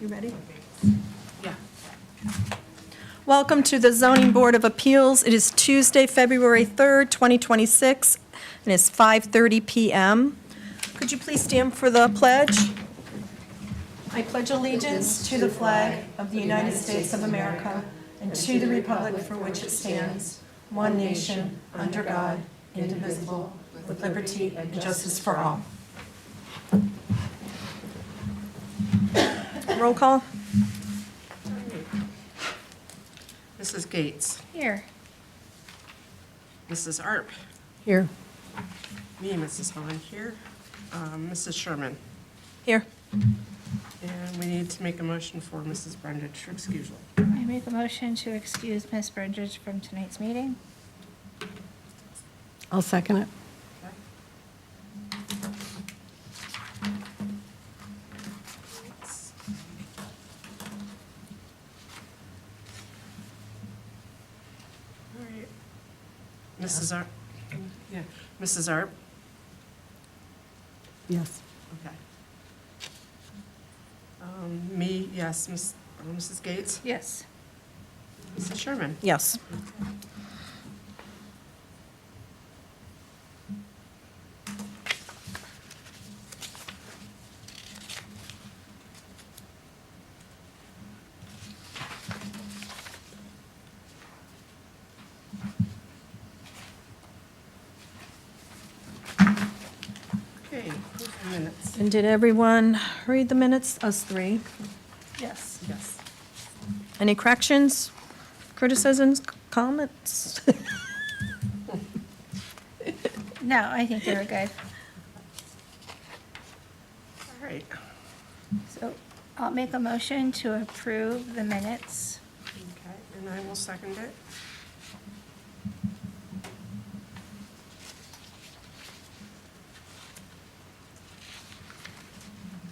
You ready? Yeah. Welcome to the Zoning Board of Appeals. It is Tuesday, February 3rd, 2026, and it's 5:30 PM. Could you please stand for the pledge? I pledge allegiance to the flag of the United States of America and to the republic for which it stands, one nation, under God, indivisible, with liberty and justice for all. Roll call. Mrs. Gates, Here. Mrs. Arp, Here. me, Mrs. Hahn here, Mrs. Sherman, Here. and we need to make a motion for Mrs. Brundage for excusal. I make a motion to excuse Ms. Bridges from tonight's meeting. I'll second it. All right. Mrs. Arp, yeah, Mrs. Arp, Yes. okay. Me, yes, Mrs. Gates, Yes. Mrs. Sherman. Yes. Okay, approve the minutes. And did everyone read the minutes? Us three. Yes. Yes. Any corrections, criticisms, comments? No, I think they were good. All right. So I'll make a motion to approve the minutes. Okay, and I will second it.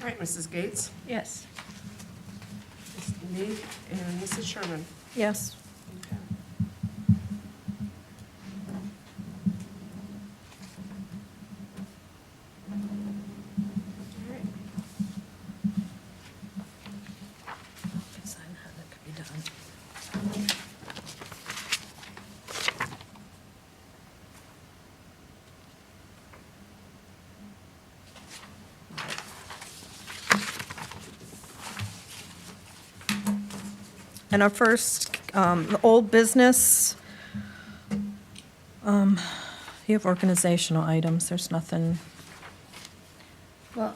All right, Mrs. Gates, Yes. me, and Mrs. Sherman. Yes. Okay. All right. And our first, the old business, you have organizational items, there's nothing, Well,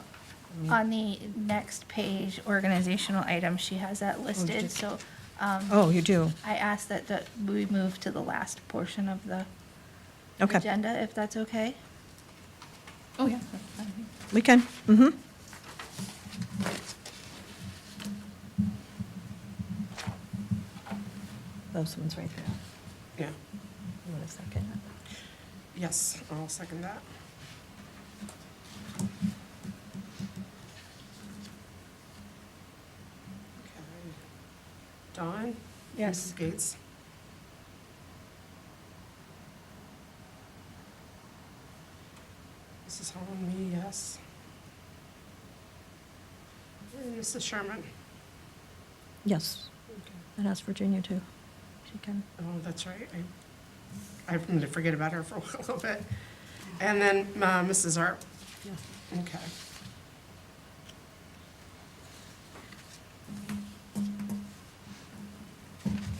on the next page, organizational items, she has that listed, did- so oh, you do? I ask that we move to the last portion of the Okay, agenda, if that's okay. Oh, yeah. we can, mm-hmm. Those ones right there. Yeah, You want a second? yes, I'll second that. Okay. Dawn? Yes. Mrs. Gates? Mrs. Holland, me, yes. And Mrs. Sherman? Yes, Okay. and ask Virginia too. She can. Oh, that's right. I'm going to forget about her for a little bit. And then Mrs. Arp? Yeah. Okay.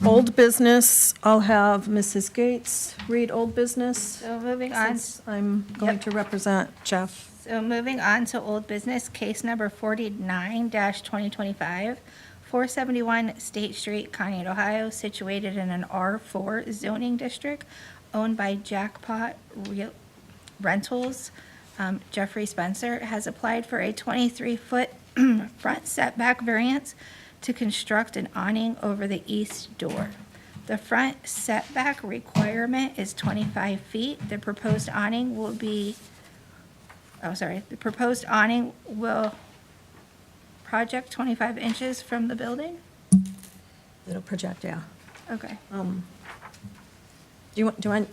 Old business, I'll have Mrs. Gates read old business, So moving on. since I'm going Yep. to represent Jeff. So moving on to old business, case number 49-2025, 471 State Street, Conneaut, Ohio, situated in an R4 zoning district owned by Jackpot Rentals. Jeffrey Spencer has applied for a 23-foot front setback variance to construct an awning over the east door. The front setback requirement is 25 feet. The proposed awning will project 25 inches from the building? It'll project, yeah. Okay,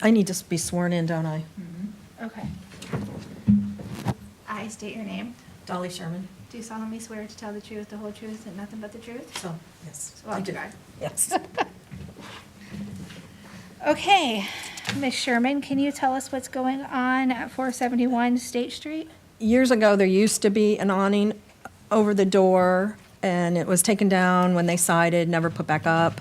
I need to be sworn in, don't I? okay. I state your name. Dolly Sherman. Do solemnly swear to tell the truth, the whole truth, and nothing but the truth? So, yes. So help I you do. God. Yes. Okay, Ms. Sherman, can you tell us what's going on at 471 State Street? Years ago, there used to be an awning over the door, and it was taken down when they sided, never put back up.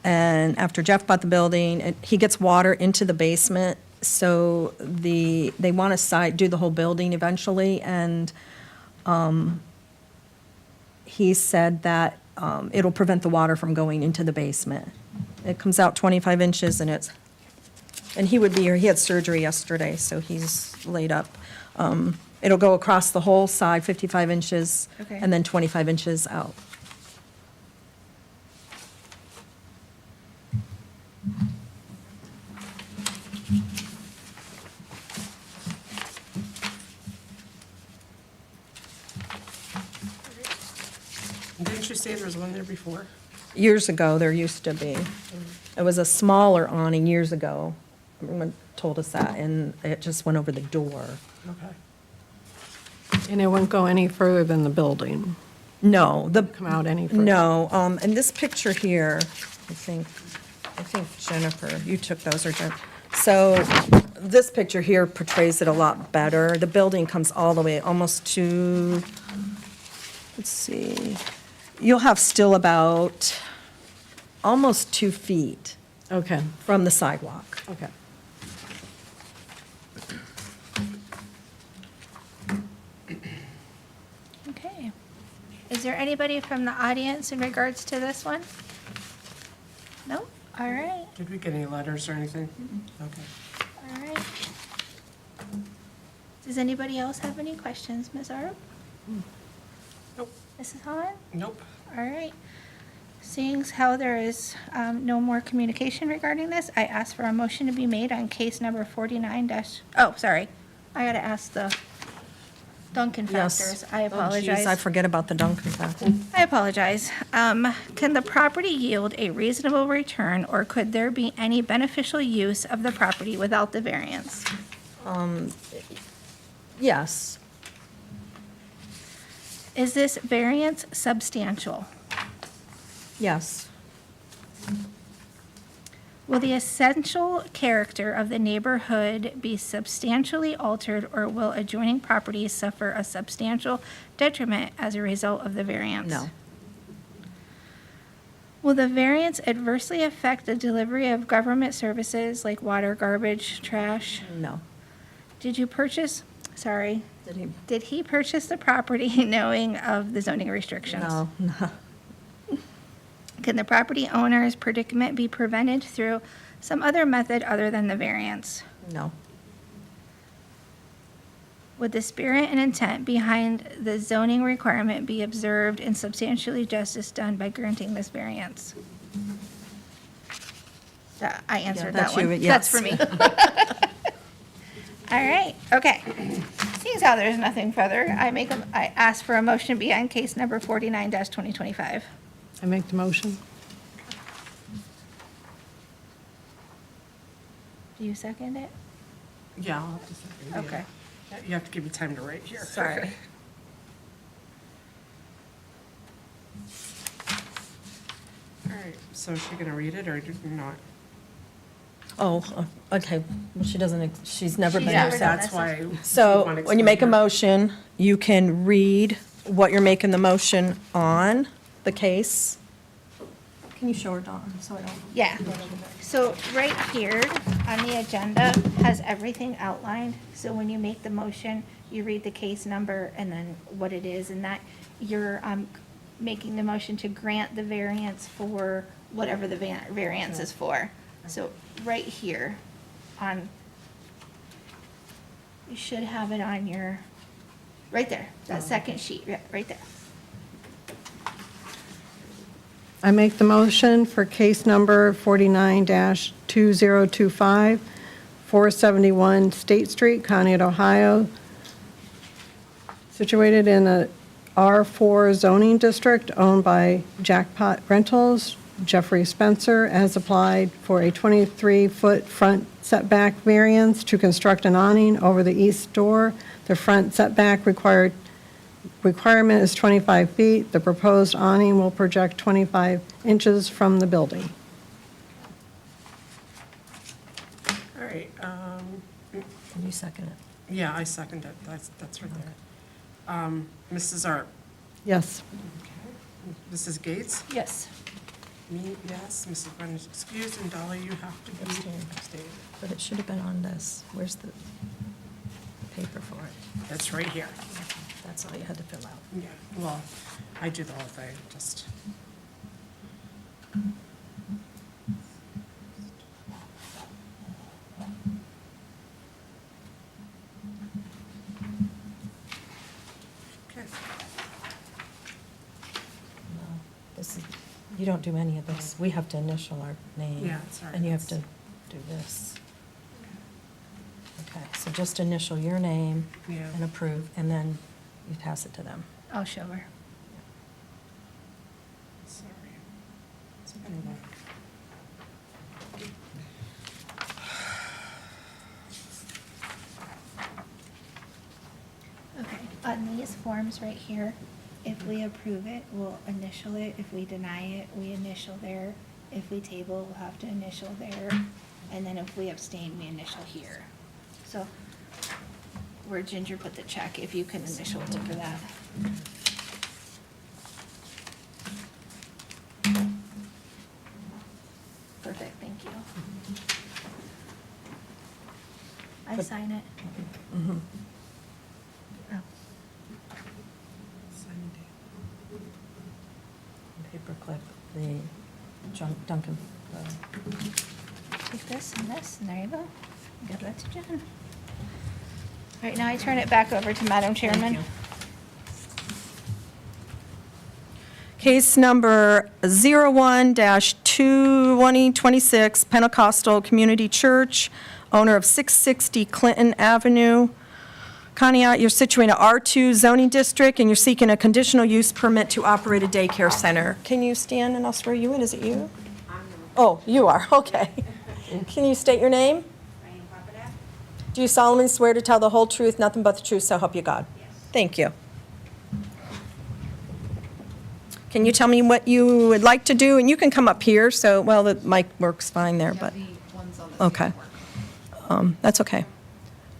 And after Jeff bought the building, he gets water into the basement, so they want to do the whole building eventually, and he said that it'll prevent the water from going into the basement. It comes out 25 inches, and he would be here, he had surgery yesterday, so he's laid up. It'll go across the whole side, 55 inches, Okay. and then 25 inches out. Didn't you say there was one there before? Years ago, there used to be. It was a smaller awning years ago. Everyone told us that, and it just went over the door. Okay. And it won't go any further than the building, No, come out any further? no, and this picture here, I think Jennifer, you took those, or Jen. So this picture here portrays it a lot better. The building comes all the way almost to, let's see, you'll have still about almost 2 feet Okay, from the sidewalk. okay. Okay. Is there anybody from the audience in regards to this one? No? All right, Did we get any letters or anything? Okay. all right. Does anybody else have any questions, Ms. Arp? Nope. Mrs. Hahn? Nope. All right. Seeing as how there is no more communication regarding this, I ask for a motion to be made on case number 49 dash, oh, sorry. I gotta ask the Duncan Yes. factors. I Oh, geez, I apologize. forget about the Duncan factor. I apologize. Can the property yield a reasonable return, or could there be any beneficial use of the property without the variance? Yes, Is this variance substantial? yes, Will the essential character of the neighborhood be substantially altered, or will adjoining properties suffer a substantial detriment as a result of the variance? no, Will the variance adversely affect the delivery of government services like water, garbage, trash? no. Did you purchase, sorry, Did he? did he purchase the property knowing of the zoning restrictions? No, no, Can the property owner's predicament be prevented through some other method other than the variance? no, Would the spirit and intent behind the zoning requirement be observed and substantially justice done by granting this variance? I answered that that's you, one. That's yes. for me. All right, okay. Seeing as how there's nothing further, I ask for a motion to be on case number 49-2025. I make the motion? Do you second it? Yeah, I'll have to say. yeah. Okay. Yeah, you have to give me time to write here. Sorry. All right, so is she gonna read it or not? Oh, okay, well, she doesn't, she's never been She's here. never so- done That's this. why. we So wanna when you make a explain her. motion, you can read what you're making the motion on, the case. Can you show her, Dawn, so I don't? Yeah. So right here on the agenda has everything outlined. So when you make the motion, you read the case number and then what it is, and that you're making the motion to grant the variance for whatever the variance is for. So right here on, you should have it on your, right there, that second sheet, yeah, right there. I make the motion for case number 49-2025, 471 State Street, Conneaut, Ohio, situated in a R4 zoning district owned by Jackpot Rentals, Jeffrey Spencer, as applied for a 23-foot front setback variance to construct an awning over the east door. The front setback required requirement is 25 feet. The proposed awning will project 25 inches from the building. All right, Can you second it? yeah, I second it, that's right there. Mrs. Arp? Yes. Mrs. Gates? Yes. Me, yes. Mrs. Brennan is excused, and Dolly, you have to be Abstain. abstained. But it should have been on this. Where's the paper for it? That's right here. That's all you had to fill out. Yeah, well, I do the whole thing, just. Okay. No, this is, you don't do any of this. We have to initial our name. Yeah, sorry, And you have to that's- do this. Okay, so just initial your name Yeah. and approve, and then you pass it to them. I'll show her. Sorry. It's been a while. Okay, on these forms right here, if we approve it, we'll initial it. If we deny it, we initial there. If we table, we'll have to initial there. And then if we abstain, we initial here. So where Ginger put the check, if you can initial it for that. Perfect, thank you. I But- sign it. Mhm. Oh. Sign and date. Paperclip, the Duncan. Take this and this, and there you go. Give that to Jen. All right, now I turn it back over to Madam Chairman. Case number 01-2026, Pentecostal Community Church, owner of 660 Clinton Avenue. Conneaut, you're situated in a R2 zoning district, and you're seeking a conditional use permit to operate a daycare center. Can you stand and I'll swear you in? Is it you? Oh, you are, okay. Can you state your name? Do you solemnly swear to tell the whole truth, nothing but the truth, so help you God? Yes. Thank you. Can you tell me what you would like to do? And you can come up here, so, well, the mic works fine there, but, okay. That's okay.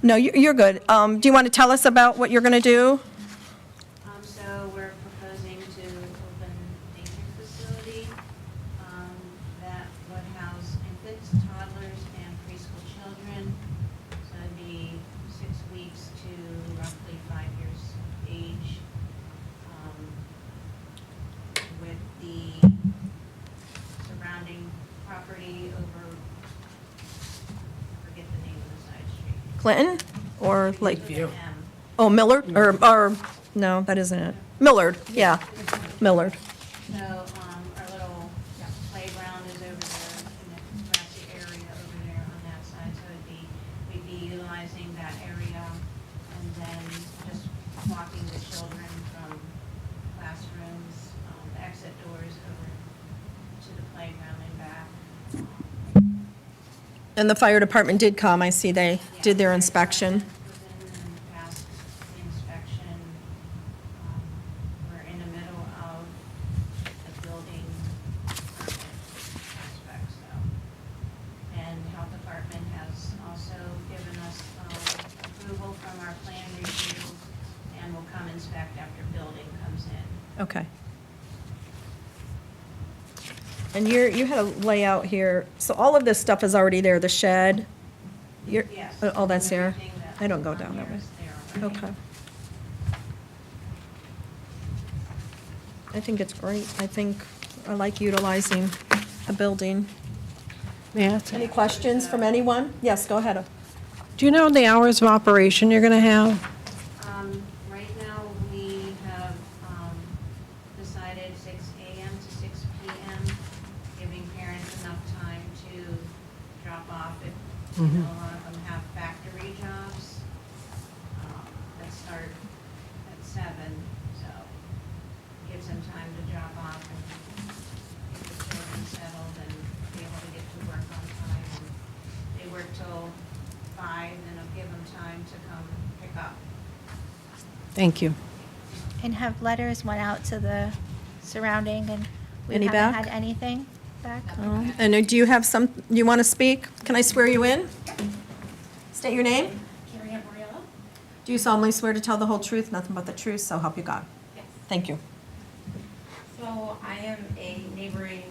No, you're good. Do you want to tell us about what you're going to do? So we're proposing to open a daycare facility that would house infants, toddlers, and preschool children. So it'd be 6 weeks to roughly 5 years of age. With the surrounding property over, I forget the name of the side street. Clinton or Lakeview? M. Oh, Millard, or, no, that isn't it. Millard, yeah, Millard. So, our little playground is over there in the grassy area over there on that side, so we'd be utilizing that area and then just walking the children from classrooms, the exit doors over to the playground and back. And the fire department did come, I see they did their inspection. Within and passed the inspection. We're in the middle of the building permit aspect, so. And the health department has also given us approval from our plan review and will come inspect after building comes in. Okay. And you had a layout here, so all of this stuff is already there, the shed? Yes. Oh, that's there? Everything that's I don't go on down that there way. is there already. Okay. I think it's great. I think I like utilizing the building. Yeah. Any questions from anyone? Yes, go ahead. Do you know the hours of operation you're going to have? Right now, we have decided 6 a.m. to 6 p.m., giving parents enough time to drop off if, a lot of them have factory jobs that start at 7, so gives them time to drop off and get the children settled and be able to get to work on time. And they work till 5, and it'll give them time to come pick up. Thank you. And have letters went out to the surrounding, and we Any haven't back? had anything back? And do you have you want to speak? Can I swear you in? State your name. Carrie Ambriella? Do you solemnly swear to tell the whole truth, nothing but the truth, so help you God? Yes. Thank you. So I am a neighboring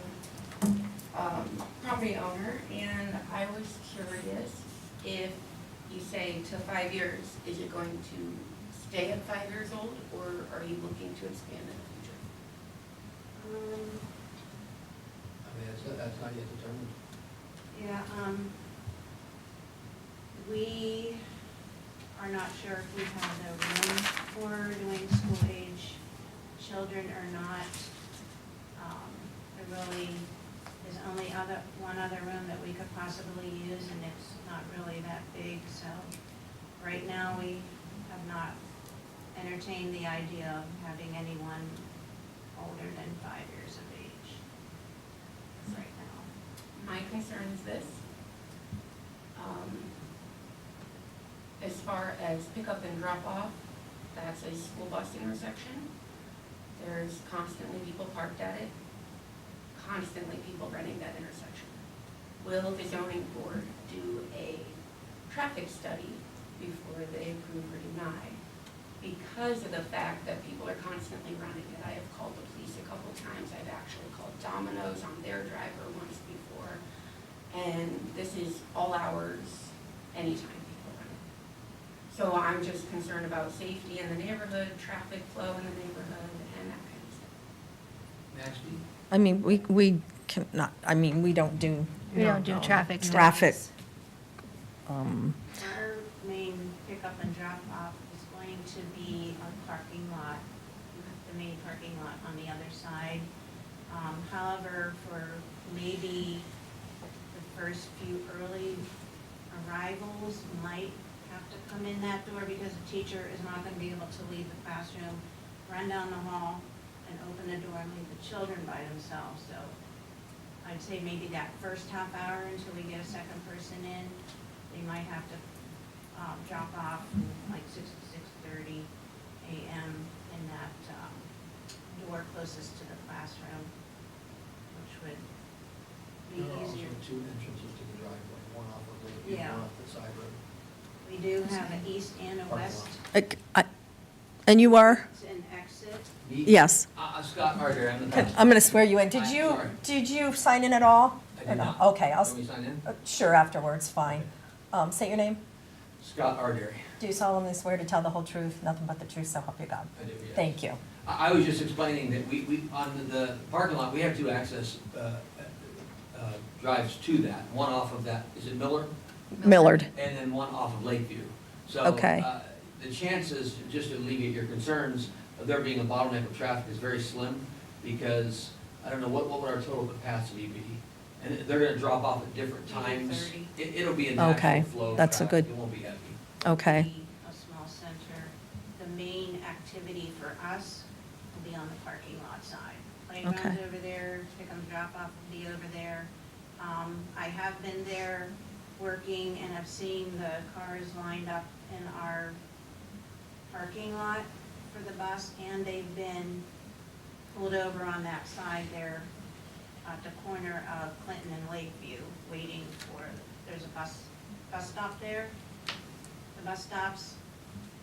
property owner, and I was curious if you say to 5 years, is it going to stay at 5 years old, or are you looking to expand in the future? I mean, that's not yet determined. Yeah, we are not sure if we have the room for doing school age children or not. There really is only one other room that we could possibly use, and it's not really that big, so right now we have not entertained the idea of having anyone older than 5 years of age right now. My concern is this. As far as pickup and drop off, that's a school bus intersection. There's constantly people parked at it, constantly people running that intersection. Will the zoning board do a traffic study before they approve or deny? Because of the fact that people are constantly running it. I have called the police a couple times. I've actually called Domino's on their driver once before. And this is all hours, anytime people run it. So I'm just concerned about safety in the neighborhood, traffic flow in the neighborhood, and that kind of stuff. Max speed? I mean, we cannot, I mean, we don't do We don't do traffic studies. traffic. Our main pickup and drop off is going to be our parking lot, the main parking lot on the other side. However, for maybe the first few early arrivals might have to come in that door because the teacher is not going to be able to leave the classroom, run down the hall, and open the door and leave the children by themselves. So I'd say maybe that first half hour until we get a second person in, they might have to drop off from like 6 to 6:30 a.m. in that door closest to the classroom, which would be There are also easier. 2 entrances to the driveway, one off of Lakeview, Yeah. one off the side road. We do have an east and a west And you are? and exit. Yes. Scott Harder, I'm the. I'm going to swear you in. Did Hi, you, sorry. did you sign in at all? I Or did no? not. Okay, Can we sign in? sure, afterwards, fine. Say your name. Scott Ardary. Do you solemnly swear to tell the whole truth, nothing but the truth, so help you God? I do, yes. Thank you. I was just explaining that we, on the parking lot, we have 2 access drives to that. One off of that, is it Miller? Millard. And then one off of Lakeview. So Okay. the chances, just to alleviate your concerns, of there being a bottleneck of traffic is very slim, because I don't know, what would our total capacity be? And they're gonna drop off at different Maybe times. 30. It'll be a Okay, natural flow of that's a traffic. good- It won't be heavy. Okay. Be a small center. The main activity for us will be on the parking lot side. Playground's Okay. over there, pick and drop off will be over there. I have been there working and have seen the cars lined up in our parking lot for the bus, and they've been pulled over on that side there at the corner of Clinton and Lakeview, waiting for, there's a bus stop there. The bus stops,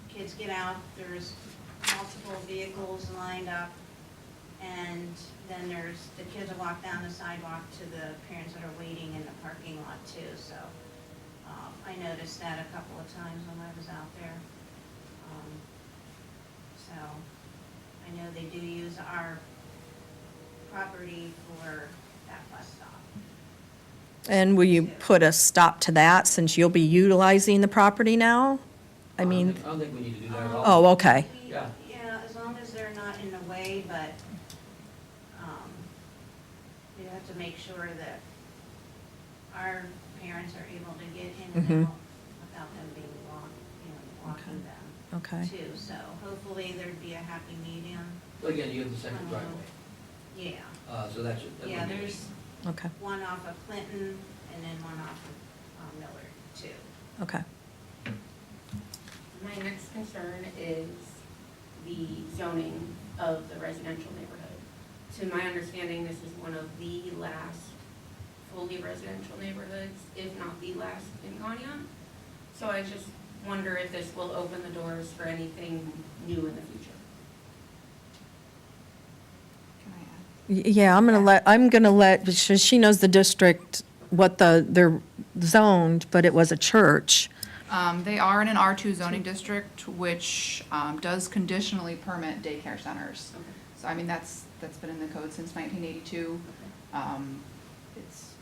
kids get out, there's multiple vehicles lined up, and then the kids will walk down the sidewalk to the parents that are waiting in the parking lot too, so, I noticed that a couple of times when I was out there. So, I know they do use our property for that bus stop. And will you put a stop to that since you'll be utilizing the property now? I mean, I don't think we need to do that at all. oh, okay. Yeah. Yeah, as long as they're not in the way, but, we have to make sure that our parents are able to get in and Mhm. out without them being walking them Okay. too. So hopefully there'd be a happy medium. But again, you have the second driveway, Yeah, so that should. that yeah, wouldn't be an there's issue. Okay. one off of Clinton and then one off of Miller too. Okay. My next concern is the zoning of the residential neighborhood. To my understanding, this is one of the last fully residential neighborhoods, if not the last in Conneaut. So I just wonder if this will open the doors for anything new in the future. Yeah, I'm gonna let, because she knows the district, what they're zoned, but it was a church. They are in an R2 zoning district, which does conditionally permit daycare centers. So, I mean, that's been in the code since 1982. It's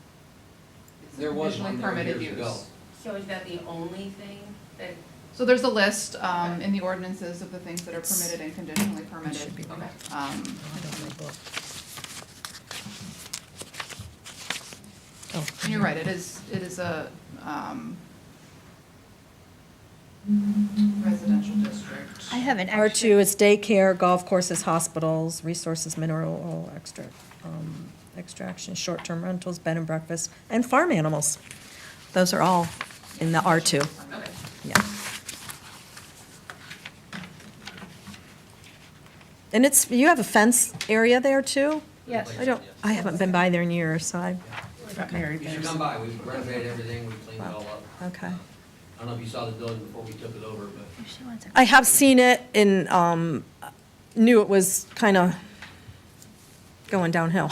There was conditionally one there permitted years use. ago. So is that the only thing that, So there's a list in the ordinances of the things that are permitted and conditionally permitted. okay. And you're right, it is a residential district. I have an R2 extra, is daycare, golf courses, hospitals, resources, mineral oil extraction, short-term rentals, bed and breakfast, and farm animals. Those are all in the R2. Okay. Yeah. And you have a fence area there too? yes. I haven't been by there in years, so I, Got married You there. should come by, we've renovated everything, we've cleaned it all up. okay. I don't know if you saw the building before we took it over, but If she wants a- I have seen it and knew it was kind of going downhill.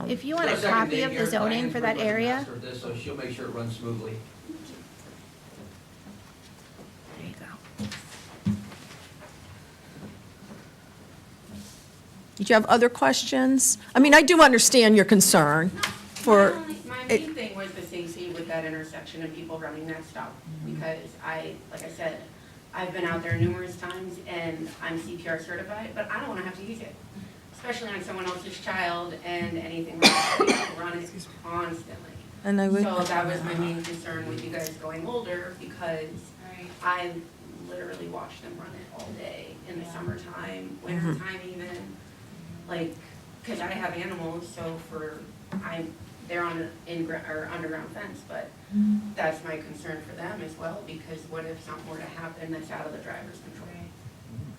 If you want a Just second, copy of Dave, the Karen zoning for that Diane's pretty much area, master at this, so she'll make sure it runs smoothly. there you go. Did you have other questions? I mean, I do understand your concern for, My it- main thing was the safety with that intersection and people running that stop, because like I said, I've been out there numerous times and I'm CPR certified, but I don't wanna have to use it. Especially on someone else's child and anything like that, people run it constantly. and I would, So that was my main concern with you guys going older, because Right. I literally watch them run it all day in the Yeah. summertime, wintertime even. Like, cause I have animals, so they're on an underground fence, but that's my concern for them as well, because what if something were to happen that's out of the driver's control?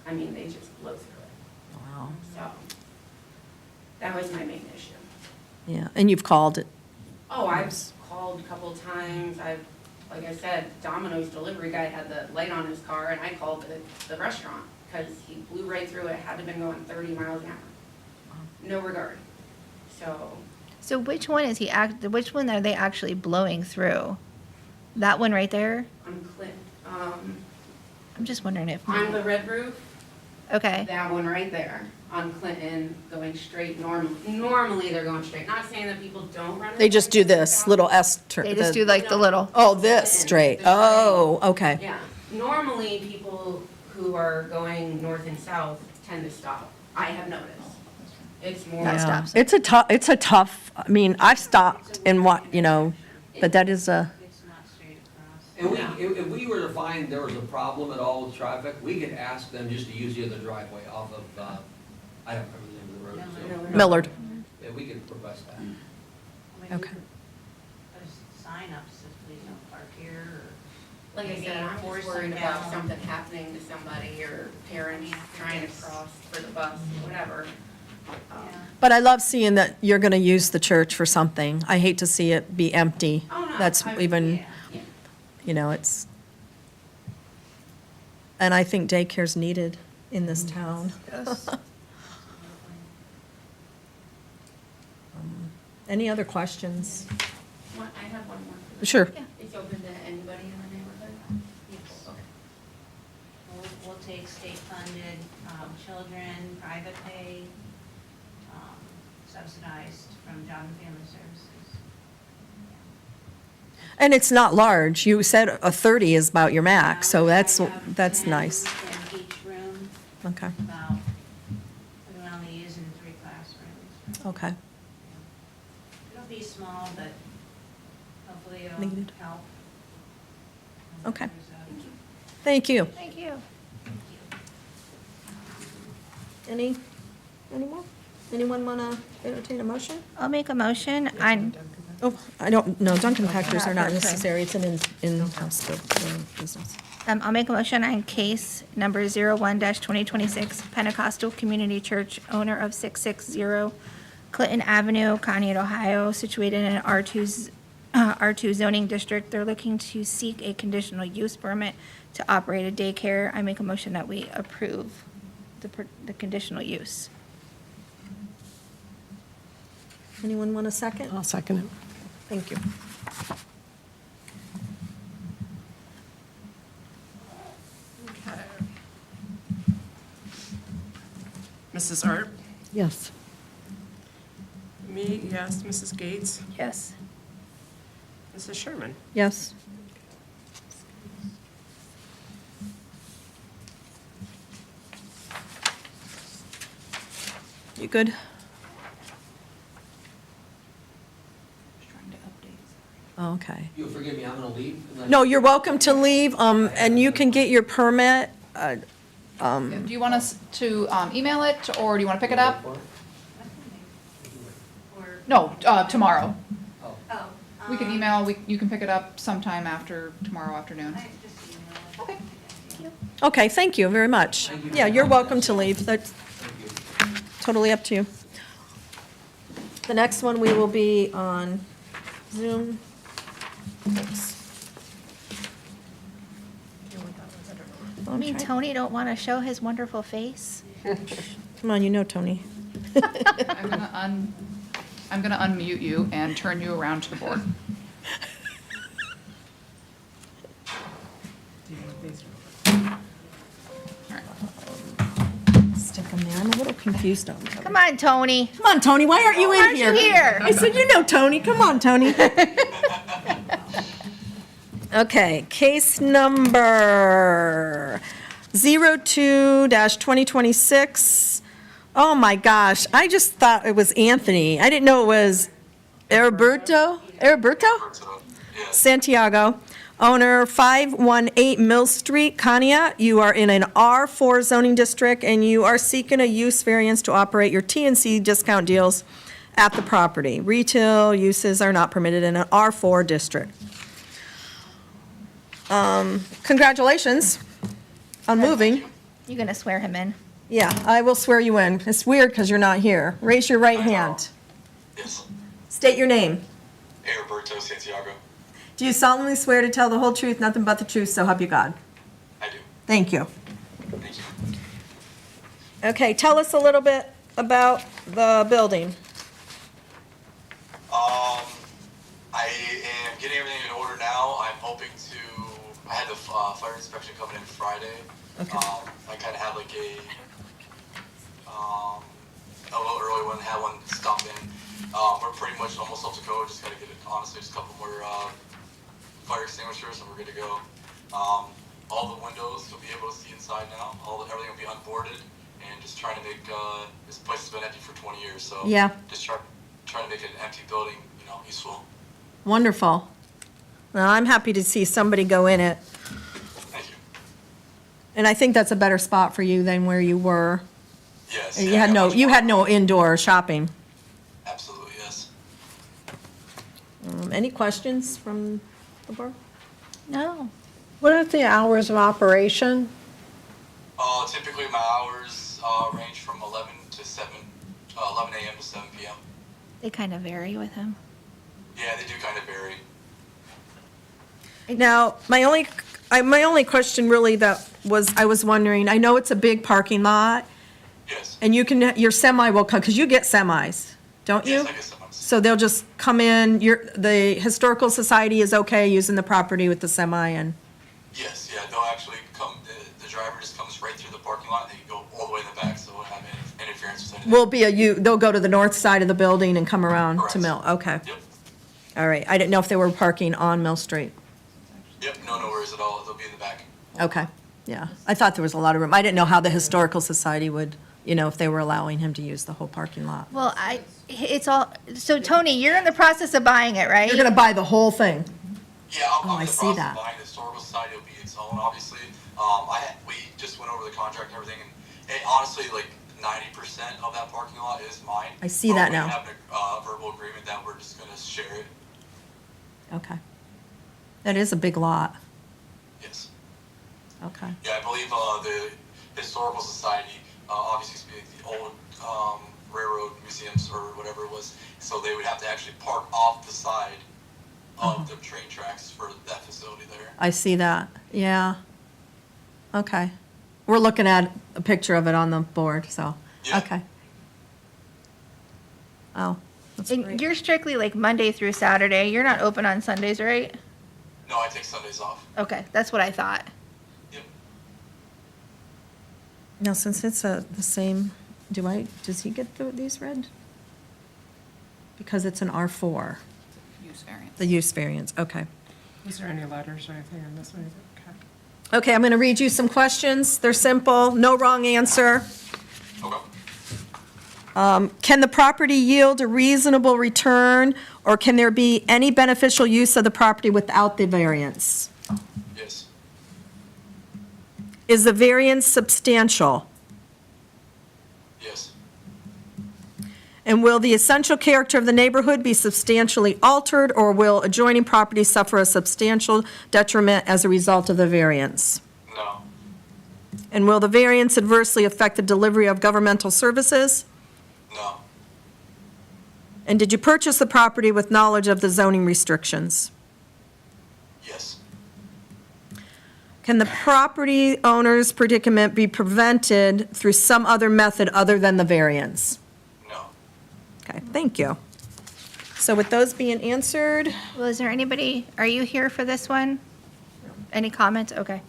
I mean, they just blow through it, wow, so. That was my main issue. yeah, and you've called it. Oh, I've called a couple times, like I said, Domino's delivery guy had the light on his car, and I called the restaurant, because he blew right through it, had to been going 30 miles an hour. No regard, so, So which one is which one are they actually blowing through? That one right there? I'm I'm just wondering if, on the red roof, okay, that one right there, on Clinton, going straight normally they're going straight, not saying that people don't run it. They just do this little S turn. they just do like the little, Oh, this straight. Oh, okay. Yeah, normally people who are going north and south tend to stop, I have noticed. It's more. That Yeah. stops. It's a tough, I mean, I've stopped and but that is a, It's not straight across. And if we were to find there was a problem at all with traffic, we could ask them just to use the other driveway off of, I don't remember the name of the road. so- Millard. Yeah, we could request that. I mean, we Okay. could put a sign up, says please don't park here, or. Like I said, I'm Force just them worried about down. something happening to somebody or parents trying to cross for the bus, whatever. Yeah. But I love seeing that you're going to use the church for something. I hate to see it be empty. Oh, no, That's I- even, Yeah. it's, and I think daycare's needed in this town. Any other questions? I have one more. Sure. It's open to anybody in the neighborhood? Yes. Okay. We'll take state-funded, children, private pay, subsidized from Job and Family Services. And it's not large. You said a 30 is about your max, so I that's have that's 10 nice. in each room, Okay, about, we only use in 3 classrooms. okay. It'll be small, but hopefully it'll Needed. help. Okay. There's Thank you. thank you. Any more? Anyone want to entertain a motion? I'll make a motion on, Oh, I don't, no, Dunkin' Packers are not Not for- necessary. It's an in-house business. I'll make a motion on case number 01-2026, Pentecostal Community Church, owner of 660 Clinton Avenue, Conneaut, Ohio, situated in an R2 zoning district. They're looking to seek a conditional use permit to operate a daycare. I make a motion that we approve the conditional use. Anyone want a second? I'll second it. Thank you. Okay. Mrs. Art? Yes. Me, yes. Mrs. Gates? Yes. Mrs. Sherman? Yes. You good? Just trying to update. Okay. You'll forgive me, I'm gonna leave. unless- No, you're welcome to leave, and you can get your permit. Do you want us to email it, or do you want to pick it up? Or, No, tomorrow. Oh. oh. We can email, you can pick it up sometime after tomorrow afternoon. I just email it. Okay. Okay, thank you very much. Thank you. Yeah, you're welcome to leave. That's Thank you. totally up to you. The next one, we will be on Zoom. Thanks. I mean, Tony don't want to show his wonderful face? Come on, you know Tony. I'm gonna unmute you and turn you around to the board. Do you want these? Stick them there. I'm a little confused on them. Come on, Tony. Come on, Tony, why aren't you in Aren't here? you here? I said, you know Tony. Come on, Tony. Okay, case number 02-2026. Oh, my gosh, I just thought it was Anthony. I didn't know it was Heriberto? Santiago, owner 518 Mill Street, Conneaut. You are in an R4 zoning district, and you are seeking a use variance to operate your T&C discount deals at the property. Retail uses are not permitted in an R4 district. Congratulations on moving. You gonna swear him in? Yeah, I will swear you in. It's weird because you're not here. Raise your right hand. Yes, State your name. Heriberto Santiago. Do you solemnly swear to tell the whole truth, nothing but the truth, so help you God? I do. Thank you. Thank you. Okay, tell us a little bit about the building. I am getting everything in order now. I'm hoping to, I had the fire inspection coming in Friday. Okay. I kind of had like a little early one, had one stop in. We're pretty much almost up to code, just gotta get it, honestly, just a couple more, fire extinguishers and we're good to go. All the windows you'll be able to see inside now, everything will be unboarded and just trying to make, this place has been empty for 20 years, so. Yeah. Just trying to make an empty building, useful. Wonderful. Well, I'm happy to see somebody go in it, Thank you. and I think that's a better spot for you than where you were. Yes. You yeah, had much you more- had no indoor shopping. Absolutely, yes. Any questions from the board? No. What are the hours of operation? Typically my hours range from 11 to 7, 11 a.m. to 7 p.m. They kind of vary with him. Yeah, they do kind of vary. Now, my only question really I was wondering, I know it's a big parking lot, Yes. and your semi will come, because you get semis, don't you? Yes, I guess sometimes. So they'll just come in, the Historical Society is okay using the property with the semi, and, Yes, yeah, they'll actually come, the driver just comes right through the parking lot and they can go all the way in the back, so it won't have any interference with anything. they'll go to the north side of the building and come around to Correct. Mill, okay. Yep, All right, I didn't know if they were parking on Mill Street. yep, no worries at all, they'll be in the back. Okay, yeah. I thought there was a lot of room. I didn't know how the Historical Society would, if they were allowing him to use the whole parking lot. Well, so Tony, you're in the process of buying it, right? You're gonna buy the whole thing? Yeah, Oh, I'm I in the see process that. of buying the Historical Society, will be its own, obviously. We just went over the contract and everything, and honestly, like, 90% of that parking lot is mine. I see that now. We have a verbal agreement that we're just gonna share it, Okay. That is a big lot. yes. Okay. Yeah, I believe the Historical Society obviously used to be the old railroad museums or whatever it was, so they would have to actually park off the side of the train tracks for that facility there. I see that, yeah. Okay. We're looking at a picture of it on the board, so, Yeah. okay. Oh, that's And great. you're strictly like Monday through Saturday. You're not open on Sundays, right? No, I take Sundays off. Okay, that's what I thought. Yep. Now, since it's the same, does he get these read? Because it's an R4, Use variance. the use variance, okay. Is there any letters or anything on this one? Okay. Okay, I'm going to read you some questions. They're simple, no wrong answer. Okay. Can the property yield a reasonable return, or can there be any beneficial use of the property without the variance? Yes. Is the variance substantial? Yes. And will the essential character of the neighborhood be substantially altered, or will adjoining properties suffer a substantial detriment as a result of the variance? No. And will the variance adversely affect the delivery of governmental services? No. And did you purchase the property with knowledge of the zoning restrictions? Yes. Can the property owner's predicament be prevented through some other method other than the variance? No. Okay, thank you. So with those being answered, Well, is there anybody, are you here for this one? Any comments? Okay.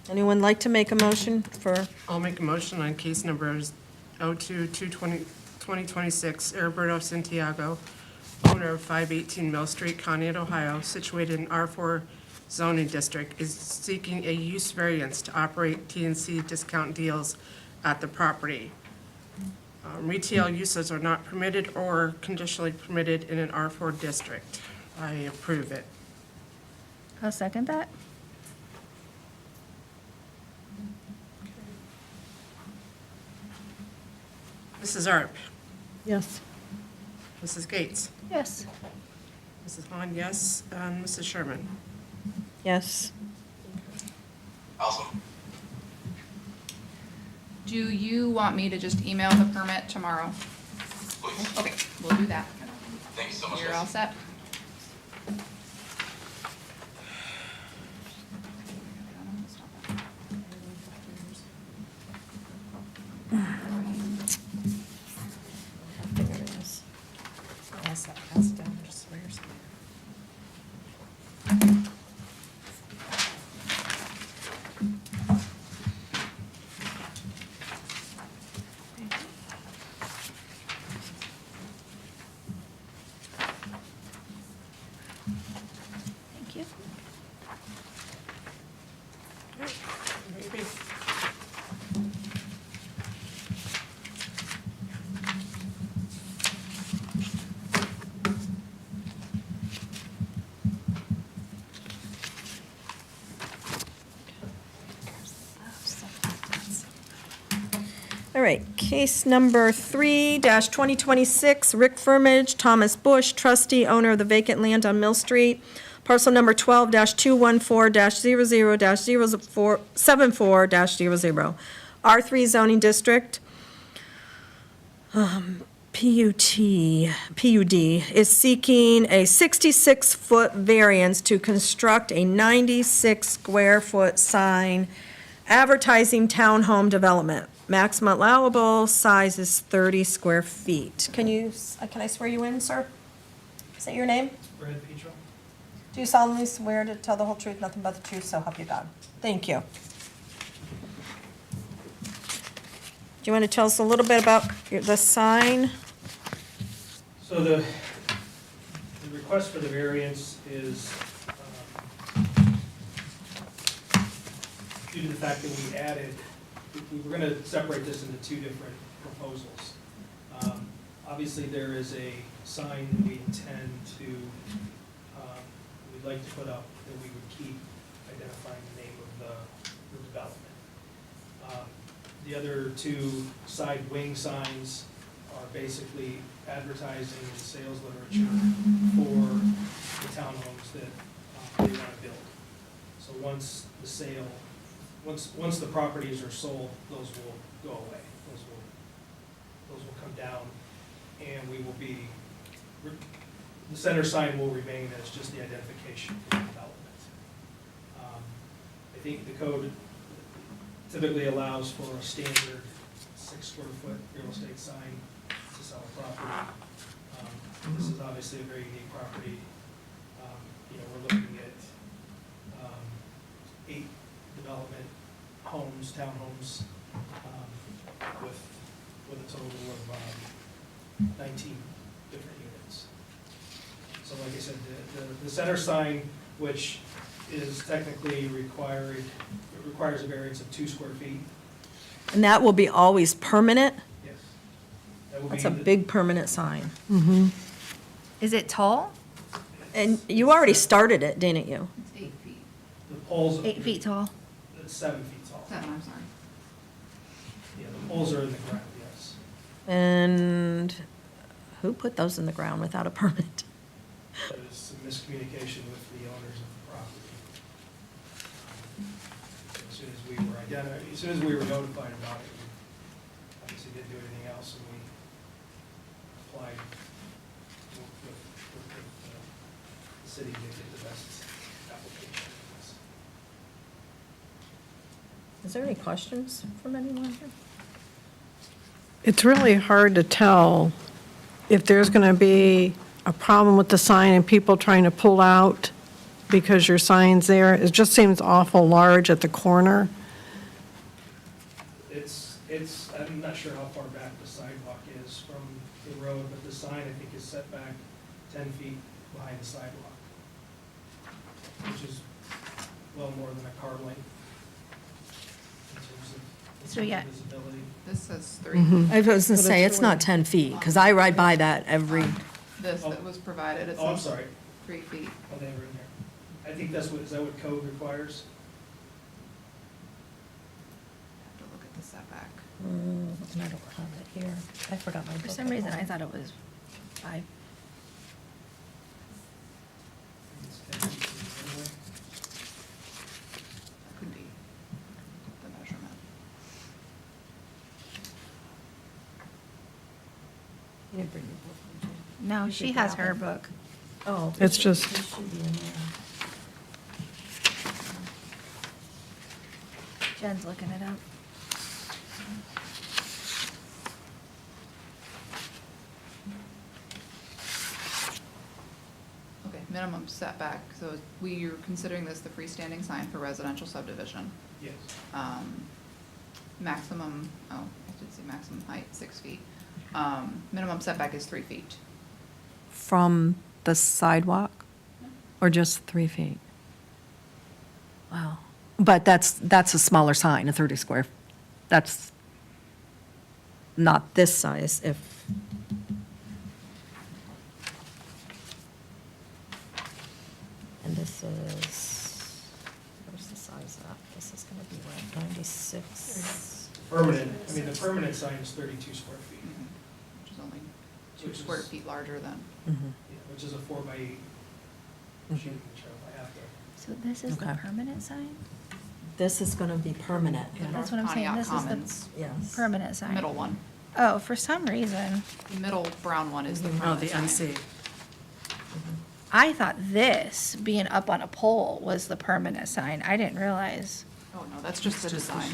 anyone like to make a motion for, I'll make a motion on case numbers 02-2026, Heriberto Santiago, owner of 518 Mill Street, Conneaut, Ohio, situated in R4 zoning district, is seeking a use variance to operate TNC discount deals at the property. Retail uses are not permitted or conditionally permitted in an R4 district. I approve it. I'll second that. Mrs. Arp, Yes. Mrs. Gates, Yes. Mrs. Hahn, yes, and Mrs. Sherman. yes? Awesome. Do you want me to just email the permit tomorrow? Please. Okay, we'll do that. Thank you so much. You're guys. all set? Pass it down, just swear something. Thank you. Maybe. All right, case number 3-2026, Rick Firmage, Thomas Bush, trustee, owner of the vacant land on Mill Street, parcel number 12-214-0074-00, R3 zoning district. PUD is seeking a 66-foot variance to construct a 96-square-foot sign advertising townhome development. Maximum allowable size is 30 square feet. Can I swear you in, sir? Is that your name? Brad Petro. Do you solemnly swear to tell the whole truth, nothing but the truth, so help you God? Thank you. Do you want to tell us a little bit about the sign? So the request for the variance is due to the fact that we added, we were going to separate this into two different proposals. Obviously, there is a sign that we intend to, we'd like to put up that we would keep identifying the name of the development. The other two side wing signs are basically advertising and sales literature for the townhomes that they want to build. So once the sale, once the properties are sold, those will go away. Those will come down, and we will be, the center sign will remain as just the identification for the development. I think the code typically allows for a standard 6 square foot real estate sign to sell a property. This is obviously a very unique property. We're looking at 8 development homes, townhomes, with a total of 19 different units. So like I said, the center sign, which is technically requires a variance of 2 square feet. And that will be always permanent? Yes. That will That's be a big permanent sign. Is it tall? And you already started it, didn't you? It's 8 feet. The poles. 8 feet tall? It's 7 feet tall. 7, I'm sorry. Yeah, the poles are in the ground, yes. And who put those in the ground without a permit? There's some miscommunication with the owners of the property. As soon as we were notified about it, we obviously didn't do anything else, and we applied with the city to get the best application. Is there any questions from anyone here? It's really hard to tell if there's going to be a problem with the sign and people trying to pull out because your sign's there. It just seems awful large at the corner. I'm not sure how far back the sidewalk is from the road, but the sign, I think, is set back 10 feet behind the sidewalk, which is well more than a car length in So, terms yeah. of visibility. This says 3 feet. I was going to say, it's not 10 feet, because I ride by that every, This that was provided, it Oh, I'm says sorry. 3 feet. Oh, they were in there. I think is that what code requires? Have to look at the setback. and I don't have it here. I forgot my book. For some reason, I thought it was 5. It's 10 feet anyway. That could be the measurement. You didn't bring your book, did you? No, You she should has grab her it. book. Oh. It's just- It should be in there. Jen's looking it up. Okay, minimum setback, so we are considering this the freestanding sign for residential subdivision. Yes. Maximum, I did say maximum height, 6 feet. Minimum setback is 3 feet. From the sidewalk, or just 3 feet? Wow. But that's a smaller sign, a 30 square, that's not this size, if. And this is, where's the size at? This is going to be what, 96? The permanent sign is 32 square feet, Which is only 2 Which square is- feet larger than. Mhm. yeah, which is a 4x8 sheet, which I have to. So this is the Okay. permanent sign? This is going to be permanent. in That's North what I'm saying, Conneaut this is the Commons. Yes. permanent sign. Middle one. Oh, for some reason, The middle brown one is the Oh, permanent the sign. NC. I thought this, being up on a pole, was the permanent sign. I didn't realize. Oh, no, that's just the design.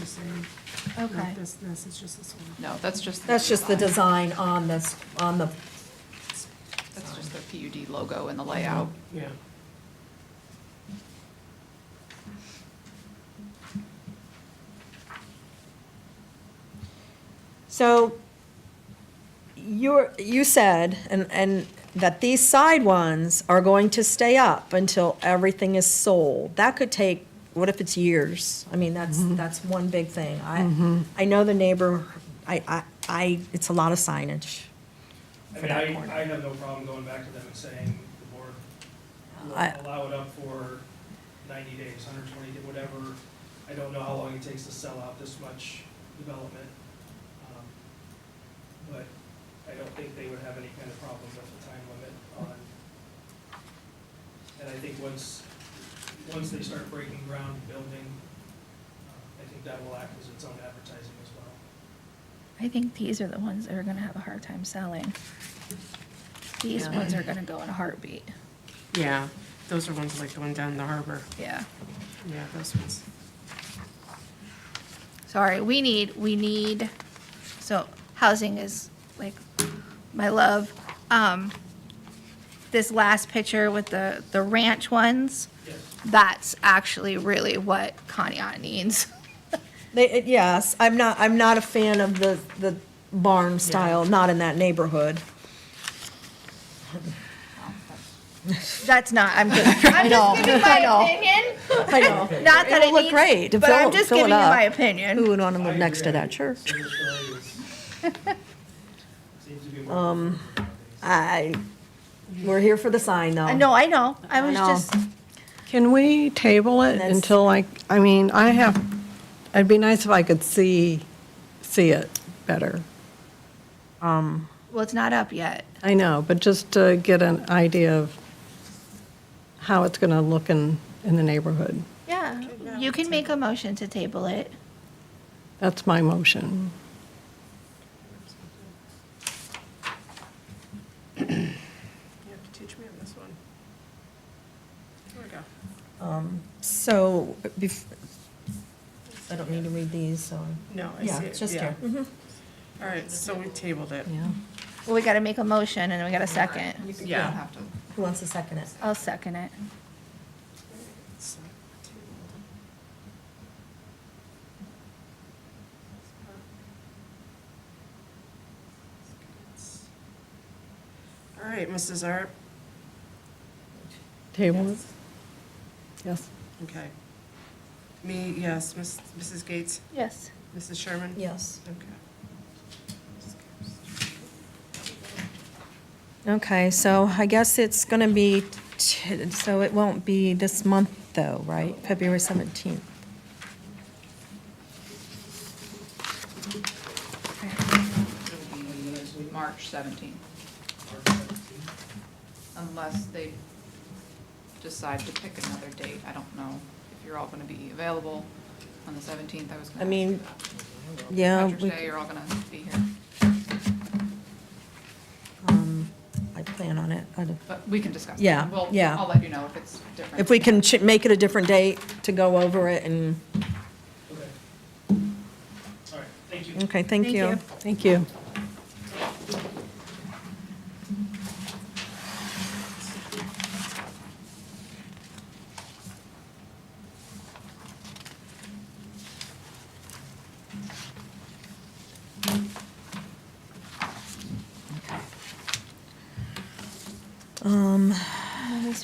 Okay. This is just this one. No, that's just. That's just the design on this, on the, That's just their PUD logo and the layout. Yeah. so you said, and that these side ones are going to stay up until everything is sold. That could take, what if it's years? I mean, that's one big thing. I know the neighbor, it's a lot of signage. I For mean, that corner. I have no problem going back to them and saying the board will I- allow it up for 90 days, 120, whatever. I don't know how long it takes to sell out this much development. But I don't think they would have any kind of problem with the time limit on. And I think once once they start breaking ground and building, I think that will act as its own advertising as well. I think these are the ones that are gonna have a hard time selling. These ones are gonna go in a heartbeat. Yeah, those are ones like going down the harbor. Yeah. Yeah, those ones. Sorry, we need, so housing is like my love. This last picture with the ranch ones, Yes. that's actually really what Conneaut needs. Yes, I'm not a fan of the barn style, not in that neighborhood. That's not, I'm just giving my opinion. I know. Not that it It'll look needs, great to but I'm fill- just fill it giving you up. my opinion. Who would want to I live next to agree. that church? Silver Story seems to be more. We're here for the sign, though. No, I know, I was know. just, Can we table it That's- until it'd be nice if I could see it better. well, it's not up yet. I know, but just to get an idea of how it's going to look in the neighborhood. Yeah, you can make a motion to table it. That's my motion. You have to teach me on this one. Here we go. So, I don't need to read these, so. No, I Yeah, see it, it's just yeah. here. All right, so we tabled it. Yeah. Well, we gotta make a motion and we got a second. You don't Yeah. have to. Who wants to second it? I'll second it. So, tabled. All right, Mrs. Arp, Table it? Yes. okay. Me, yes. Mrs. Gates, Yes. Mrs. Sherman? Yes. Okay. Okay, so I guess it's going to be, so it won't be this month, though, right? February 17th. It'll be March 17th, unless they decide to pick another date. I don't know if you're all going to be available on the 17th. I was going to. I mean, yeah, Patrick's we- Day, you're all going to be here, I plan on it. but we can discuss. that. Yeah, Well, yeah. I'll let you know if it's different. If we can make it a different date to go over it and, Okay. All right, thank you. okay, thank Thank you. you. Thank you.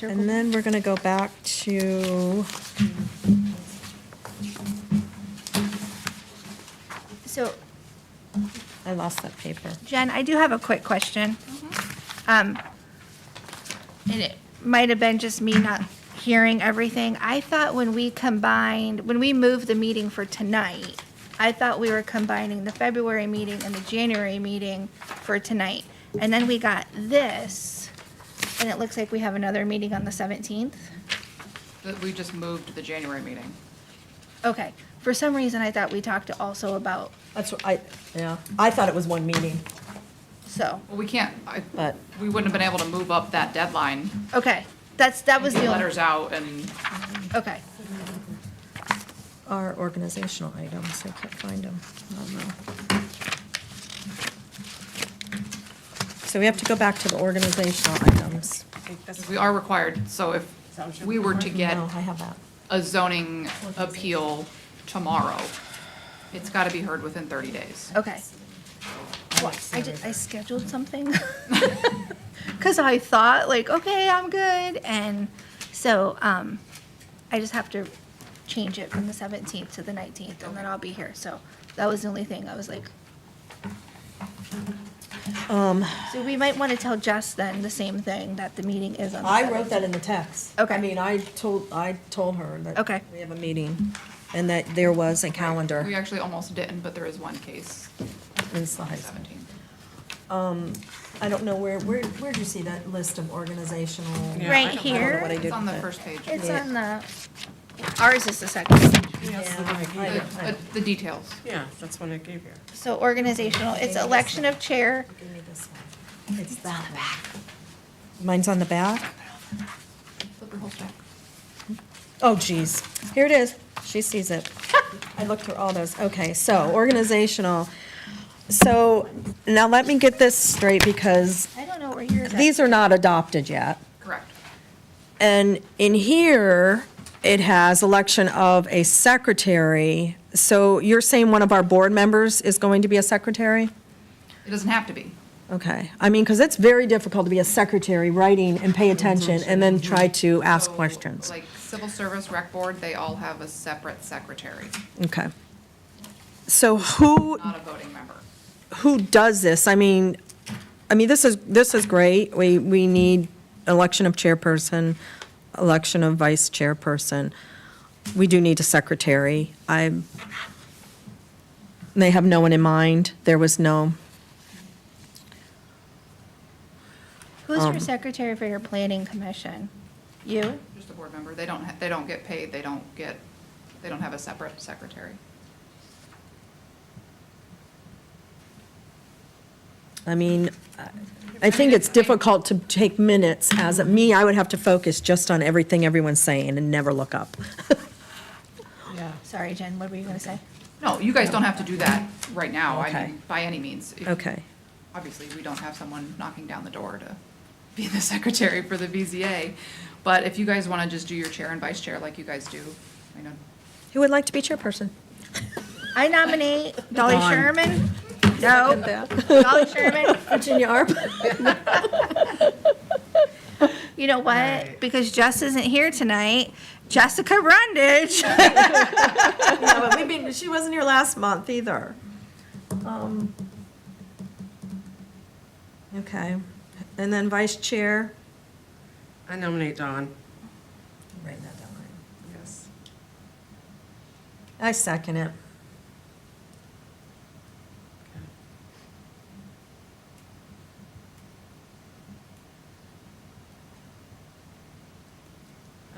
And then we're going to go back to, So, I lost that paper. Jen, I do have a quick question. And it might have been just me not hearing everything. I thought when we moved the meeting for tonight, I thought we were combining the February meeting and the January meeting for tonight. And then we got this, and it looks like we have another meeting on the 17th. We just moved the January meeting. Okay. For some reason, I thought we talked also about, That's what I thought it was one meeting, so, Well, we can't, but, we wouldn't have been able to move up that deadline. okay. That was Get the only, letters out and okay. our organizational items, I can't find them. I don't know. So we have to go back to the organizational items. we are required, so if we were to get No, I have that. a zoning appeal tomorrow, it's gotta be heard within 30 days. Okay. I scheduled something. Because I thought, like, okay, I'm good. And so I just have to change it from the 17th to the 19th, and then I'll be here. So that was the only thing. I was like, so we might want to tell Jess then the same thing, that the meeting is on the 17th. I wrote that in the text. Okay. I mean, I told her that. Okay. We have a meeting and that there was a We calendar actually almost didn't, but there is one case in the on the slides. 17th. I don't know where'd you see that list of organizational? Yeah, Right I don't- here. What I did It's on the with it. first page. It's Yeah. on the, ours is the second page. The details. Yeah, that's what I gave you. So organizational, it's election of chair. Give me this one. It's that one. Mine's on the back? Flip your whole stack. Oh, geez. Here it is. She sees it. I looked through all those. Okay, so organizational. So now let me get this straight because I don't know where yours is. these are not adopted yet. Correct. And in here, it has election of a secretary. So you're saying one of our board members is going to be a secretary? It doesn't have to be. Okay. I mean, because it's very difficult to be a secretary, writing and pay attention, and then try to ask So, questions. Like civil service, rec board, they all have a separate secretary, Okay. So who not a voting member. does this? I mean, this is great. We need election of chairperson, election of vice chairperson. We do need a secretary. They have no one in mind. There was no, Who's your secretary for your planning commission? You? Just a board member. They don't get paid. They don't have a separate secretary. I mean, I think it's difficult to take minutes. As me, I would have to focus just on everything everyone's saying and never look up. Yeah. Sorry, Jen, what were you gonna say? No, you guys don't have to do that right now. I Okay. mean, by any means. If- Okay. Obviously, we don't have someone knocking down the door to be the secretary for the BZA. But if you guys want to just do your chair and vice chair like you guys do, I know. Who would like to be chairperson? I nominate Dolly Dawn. Sherman. No, Dolly Sherman. Virginia Arp? You know what? Because Jess isn't here tonight, Jessica Rundage. Yeah, but she wasn't here last month either. Okay, and then vice chair? I nominate Dawn. Write that down. Yes. I second it.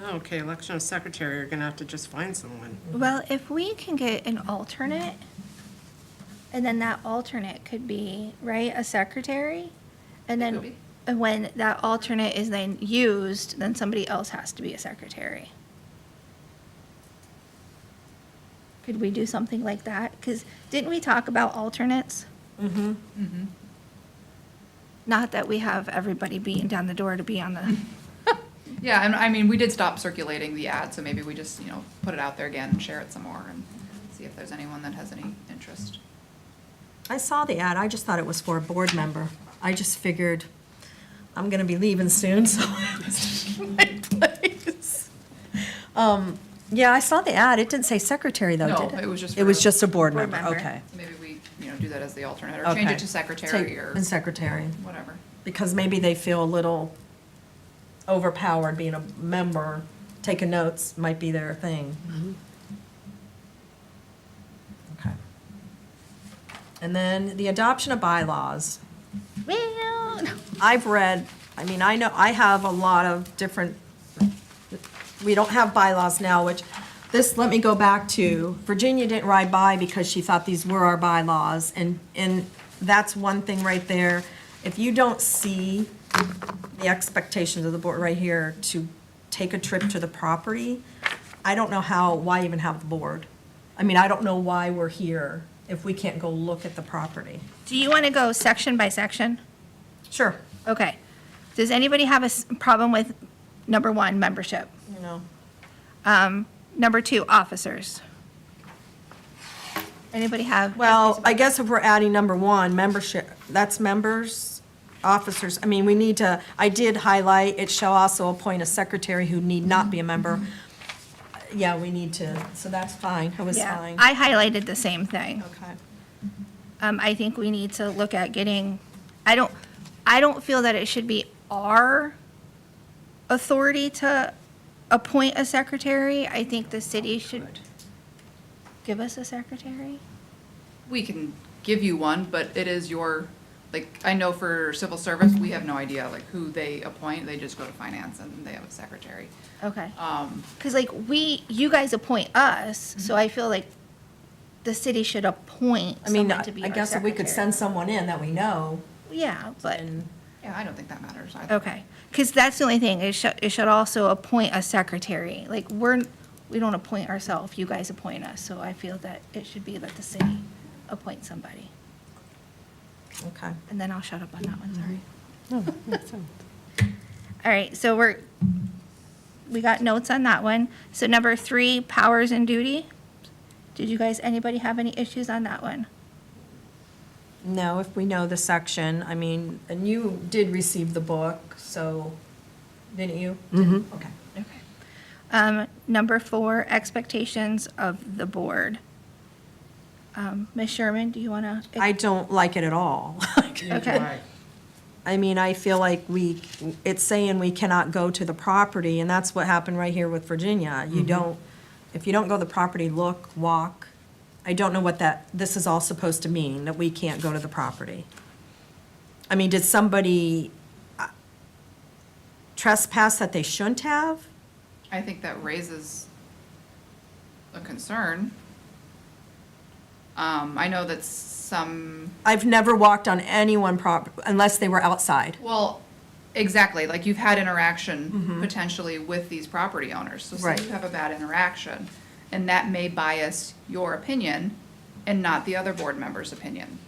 Okay, election of secretary, you're gonna have to just find someone. Well, if we can get an alternate, and then that alternate could be, right, a secretary? And Could then, be. and when that alternate is then used, then somebody else has to be a secretary. Could we do something like that? Because didn't we talk about alternates? Mm-hmm. Not that we have everybody beating down the door to be on the, Yeah, and I mean, we did stop circulating the ad, so maybe we just, put it out there again and share it some more and see if there's anyone that has any interest. I saw the ad, I just thought it was for a board member. I just figured, I'm gonna be leaving soon, so I was taking my place. Yeah, I saw the ad, it didn't say secretary though, No, did it? it was just It was for- just a board Board member, member. okay. Maybe we, do that as the alternate, or change Okay. it to secretary Take- or And secretary, whatever. because maybe they feel a little overpowered being a member, taking notes might be their thing. Okay. And then the adoption of bylaws. well, no. I've read, I know, I have a lot of different, we don't have bylaws now, which, let me go back to, Virginia didn't ride by because she thought these were our bylaws, and that's one thing right there. If you don't see the expectations of the board right here to take a trip to the property, I don't know why even have the board? I don't know why we're here if we can't go look at the property. Do you want to go section by section? Sure. Okay. Does anybody have a problem with number one, membership? Number two, officers? Anybody have? Well, I guess if we're adding number one, membership, that's members, officers, we need to, I did highlight, it shall also appoint a secretary who need not be a member. Yeah, we need to, so that's fine, it was Yeah, fine. I highlighted the same thing. Okay. I think we need to look at getting, I don't feel that it should be our authority to appoint a secretary. I think the city should give us a secretary. We can give you one, but it is your like, I know for civil service, we have no idea, like, who they appoint, they just go to finance and they have a secretary. Okay. Um, Because like you guys appoint us, so I feel like the city should appoint I mean, someone to be I our guess if we could secretary. send someone in that we know, Yeah, but, and, yeah, I don't think that matters either. okay. Because that's the only thing, it should also appoint a secretary. Like, we don't appoint ourselves, you guys appoint us, so I feel that it should be that the city appoint somebody. okay. And then I'll shut up on that one, sorry. No, makes sense. All right, so we got notes on that one. So number 3, powers and duty. Did you guys, anybody have any issues on that one? No, if we know the section, I mean, and you did receive the book, so, didn't you? Mm-hmm. Okay. Okay. Number 4, expectations of the board. Ms. Sherman, do you want to? I don't like it at all. Okay. I mean, I feel like it's saying we cannot go to the property, and that's what happened right here with Virginia. You don't, if you don't go to the property, look, walk. I don't know what this is all supposed to mean, that we can't go to the property. I mean, did somebody trespass that they shouldn't have? I think that raises a concern. I know that some, I've never walked on anyone unless they were outside. well, exactly, like you've had interaction potentially with these property owners. So Right. say you have a bad interaction, and that may bias your opinion and not the other board member's opinion.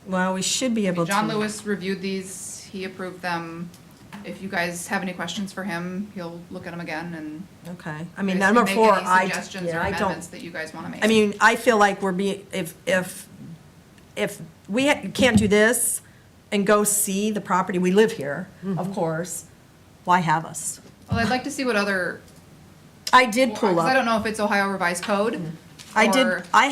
Well, we should be I mean, able to. John Lewis reviewed these, he approved them. If you guys have any questions for him, he'll look at them again and. Okay, I you mean, guys can number make 4, any suggestions or I don't. amendments that you guys want to make. I mean, I feel like we're being, if we can't do this and go see the property, we live here, of course, why have us? Well, I'd like to see what other, I did pull because I don't up, know if it's Ohio Revised Code. I or- did, I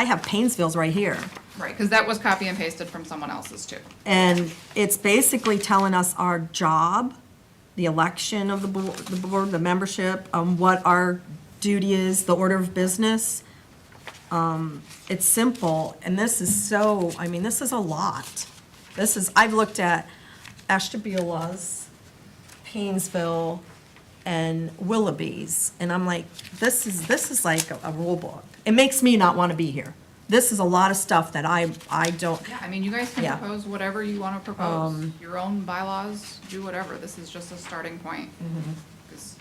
have Painesville's right here. Right, because that was copy and pasted from someone else's too. And it's basically telling us our job, the election of the board, the membership, what our duty is, the order of business. It's simple, and this is so, I mean, this is a lot. I've looked at Ashtabula's, Painesville, and Willoughby's, and I'm like, this is like a rule book. It makes me not want to be here. This is a lot of stuff that I don't, Yeah, I mean, you guys can Yeah. propose whatever you want to propose, your own bylaws, do whatever. This is just a starting point. Because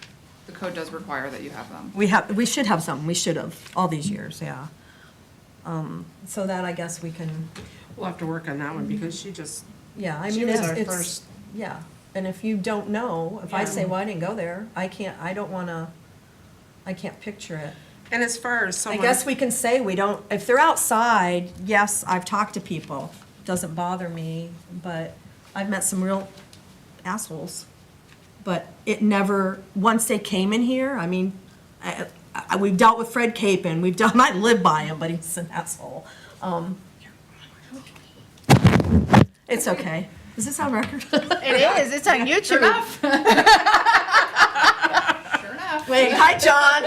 the code does require that you have them. we should have some, we should have, all these years, yeah. So that I guess we can, We'll have to work on that one because she just, yeah, I She mean, was it's, our it's, first- yeah. And if you don't know, if I Yeah. say, well, I didn't go there, I can't picture it. and as far as I someone. guess we can say we don't, if they're outside, yes, I've talked to people, doesn't bother me, but I've met some real assholes. But it never, once they came in here, I mean, we've dealt with Fred Capon, I live by him, but he's an asshole. It's okay. Is this on record? It is, it's on YouTube. Sure enough. Sure enough. Wait, hi, John.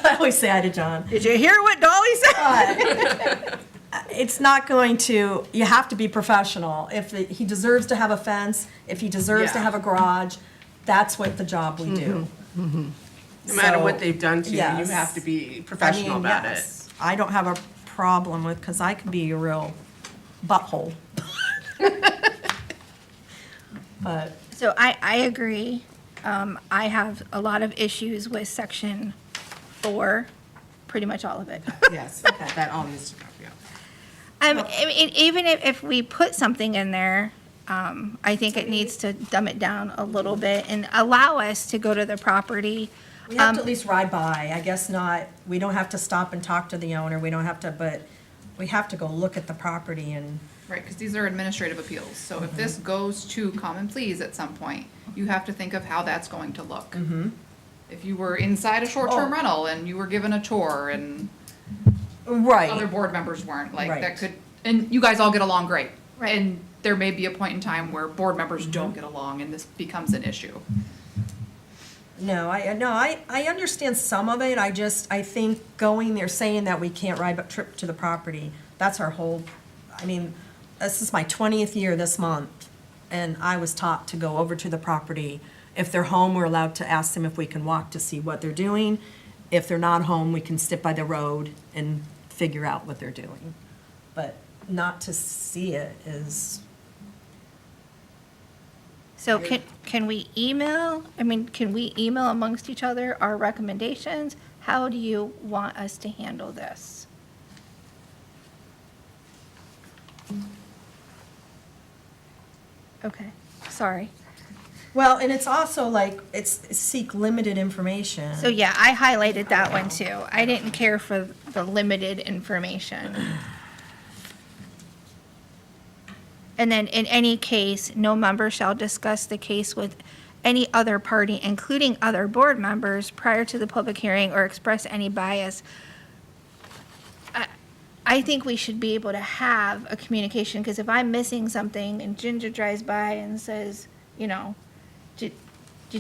I always say hi to John. Did you hear what Dolly said? It's not going to, you have to be professional. If he deserves to have a fence, if he deserves to Yeah. have a garage, that's what the job we do. No matter what So, they've done to you, you yes. have to be I professional mean, about it. yes, I don't have a problem with, because I can be a real butthole. But, So I agree. I have a lot of issues with section 4, pretty much all of it. Yes, that all needs to go, yeah. I mean, even if we put something in there, I think it needs to dumb it down a little bit and allow us to go to the property. we have to at least ride by, I guess not, we don't have to stop and talk to the owner, we don't have to, but we have to go look at the property and, Right, because these are administrative appeals. So if this goes to common pleas at some point, you have to think of how that's going to look. If you were inside a short-term Oh. rental and you were given a tour and other right, board members weren't, like, Right. that could, and you guys all get along great. Right. And there may be a point in time where board members don't get along and this becomes an issue. no, I understand some of it, I think going there, saying that we can't ride a trip to the property, that's our whole, I mean, this is my 20th year this month, and I was taught to go over to the property. If they're home, we're allowed to ask them if we can walk to see what they're doing. If they're not home, we can sit by the road and figure out what they're doing. But not to see it is, So can we email, can we email amongst each other our recommendations? How do you want us to handle this? Okay, sorry. well, and it's also like, it's seek limited information. So yeah, I highlighted that one too. I didn't care for the limited information. And then in any case, no member shall discuss the case with any other party, including other board members, prior to the public hearing or express any bias. I think we should be able to have a communication, because if I'm missing something and Ginger drives by and says, did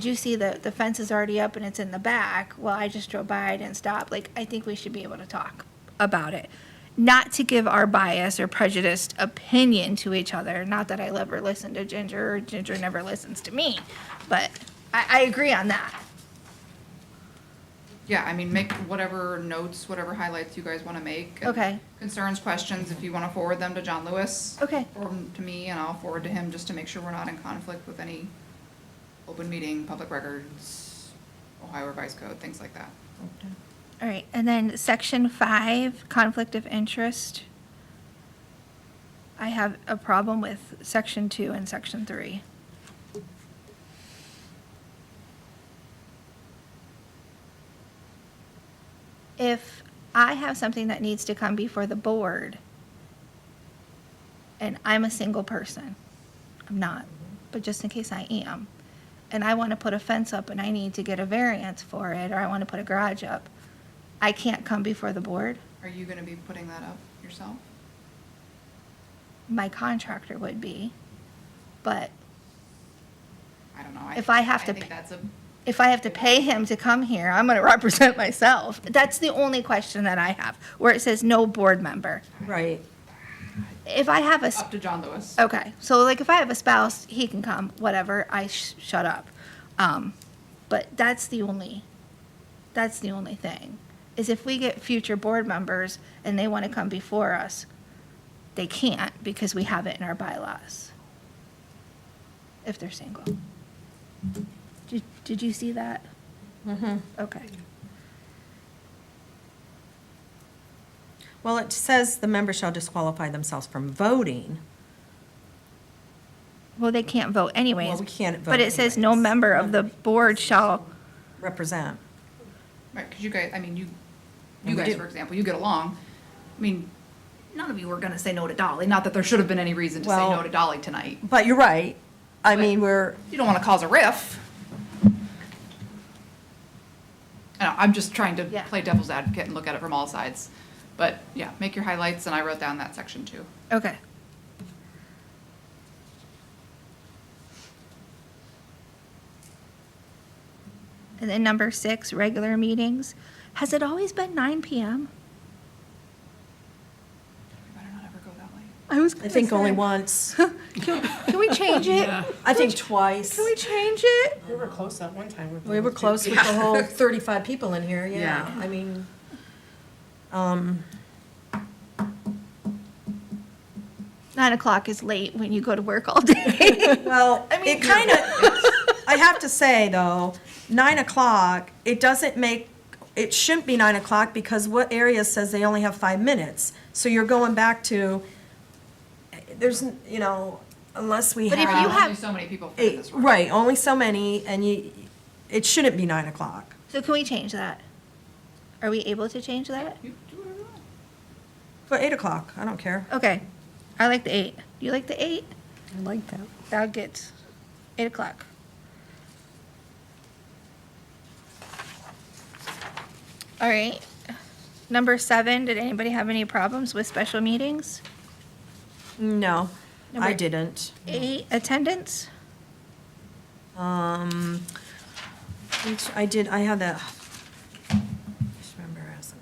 you see the fence is already up and it's in the back? Well, I just drove by, I didn't stop. Like, I think we should be able to talk about it. Not to give our bias or prejudiced opinion to each other. Not that I ever listen to Ginger or Ginger never listens to me, but I agree on that. Yeah, I mean, make whatever notes, whatever highlights you guys want to make. and Okay. Concerns, questions, if you want to forward them to John Lewis. Okay. Forward them to me, and I'll forward to him, just to make sure we're not in conflict with any open meeting, public records, Ohio Revised Code, things like that. All right, and then section 5, conflict of interest. I have a problem with section 2 and section 3. If I have something that needs to come before the board, and I'm a single person, I'm not, but just in case I am, and I want to put a fence up and I need to get a variance for it, or I want to put a garage up, I can't come before the board. Are you going to be putting that up yourself? My contractor would be, but I don't know. If I have to think p- that's a, if I have to pay him to come here, I'm going to represent myself. That's the only question that I have, where it says no board member. Right. If I have a, up to John Lewis. okay, so like if I have a spouse, he can come, whatever, I shut up. But that's the only thing, is if we get future board members and they want to come before us, they can't because we have it in our bylaws. If they're single. Did you see that? Mm-hmm. Okay. Well, it says the member shall disqualify themselves from voting. Well, they can't vote anyways. Well, we can't vote But it says no anyways. member of the board shall, Represent. Right, because you guys, I mean, you And we guys, do. for example, you get along. I mean, none of you were going to say no to Dolly. Not that there should have been any reason to say Well- no to Dolly tonight. But you're right. I But- mean, we're, You don't want to cause a riff. I know, I'm just trying to Yeah. play devil's advocate and look at it from all sides. But yeah, make your highlights, and I wrote down that section too. okay. And then number 6, regular meetings. Has it always been 9 PM? We better not ever go that late. I was I think only once. Can we change it? I think twice. Can we change it? We were close that one time. with We were those two. close with the whole 35 people in here, yeah. Yeah. I mean, 9 o'clock is late when you go to work all day. well, I mean, it kind of, I have to say, though, 9 o'clock, it doesn't make, it shouldn't be 9 o'clock because what area says they only have 5 minutes? So you're going back to, there's, unless we But if you have have- Only so many people fit in this room. right, only so many, and it shouldn't be 9 o'clock. So can we change that? Are we able to change that? You do whatever you want. For 8 o'clock, I don't care. Okay, I like the 8. Do you like the 8? I like that. That gets 8 o'clock. All right. Number 7, did anybody have any problems with special meetings? No, I Number- didn't. 8, attendance? I had that. Just remember asking.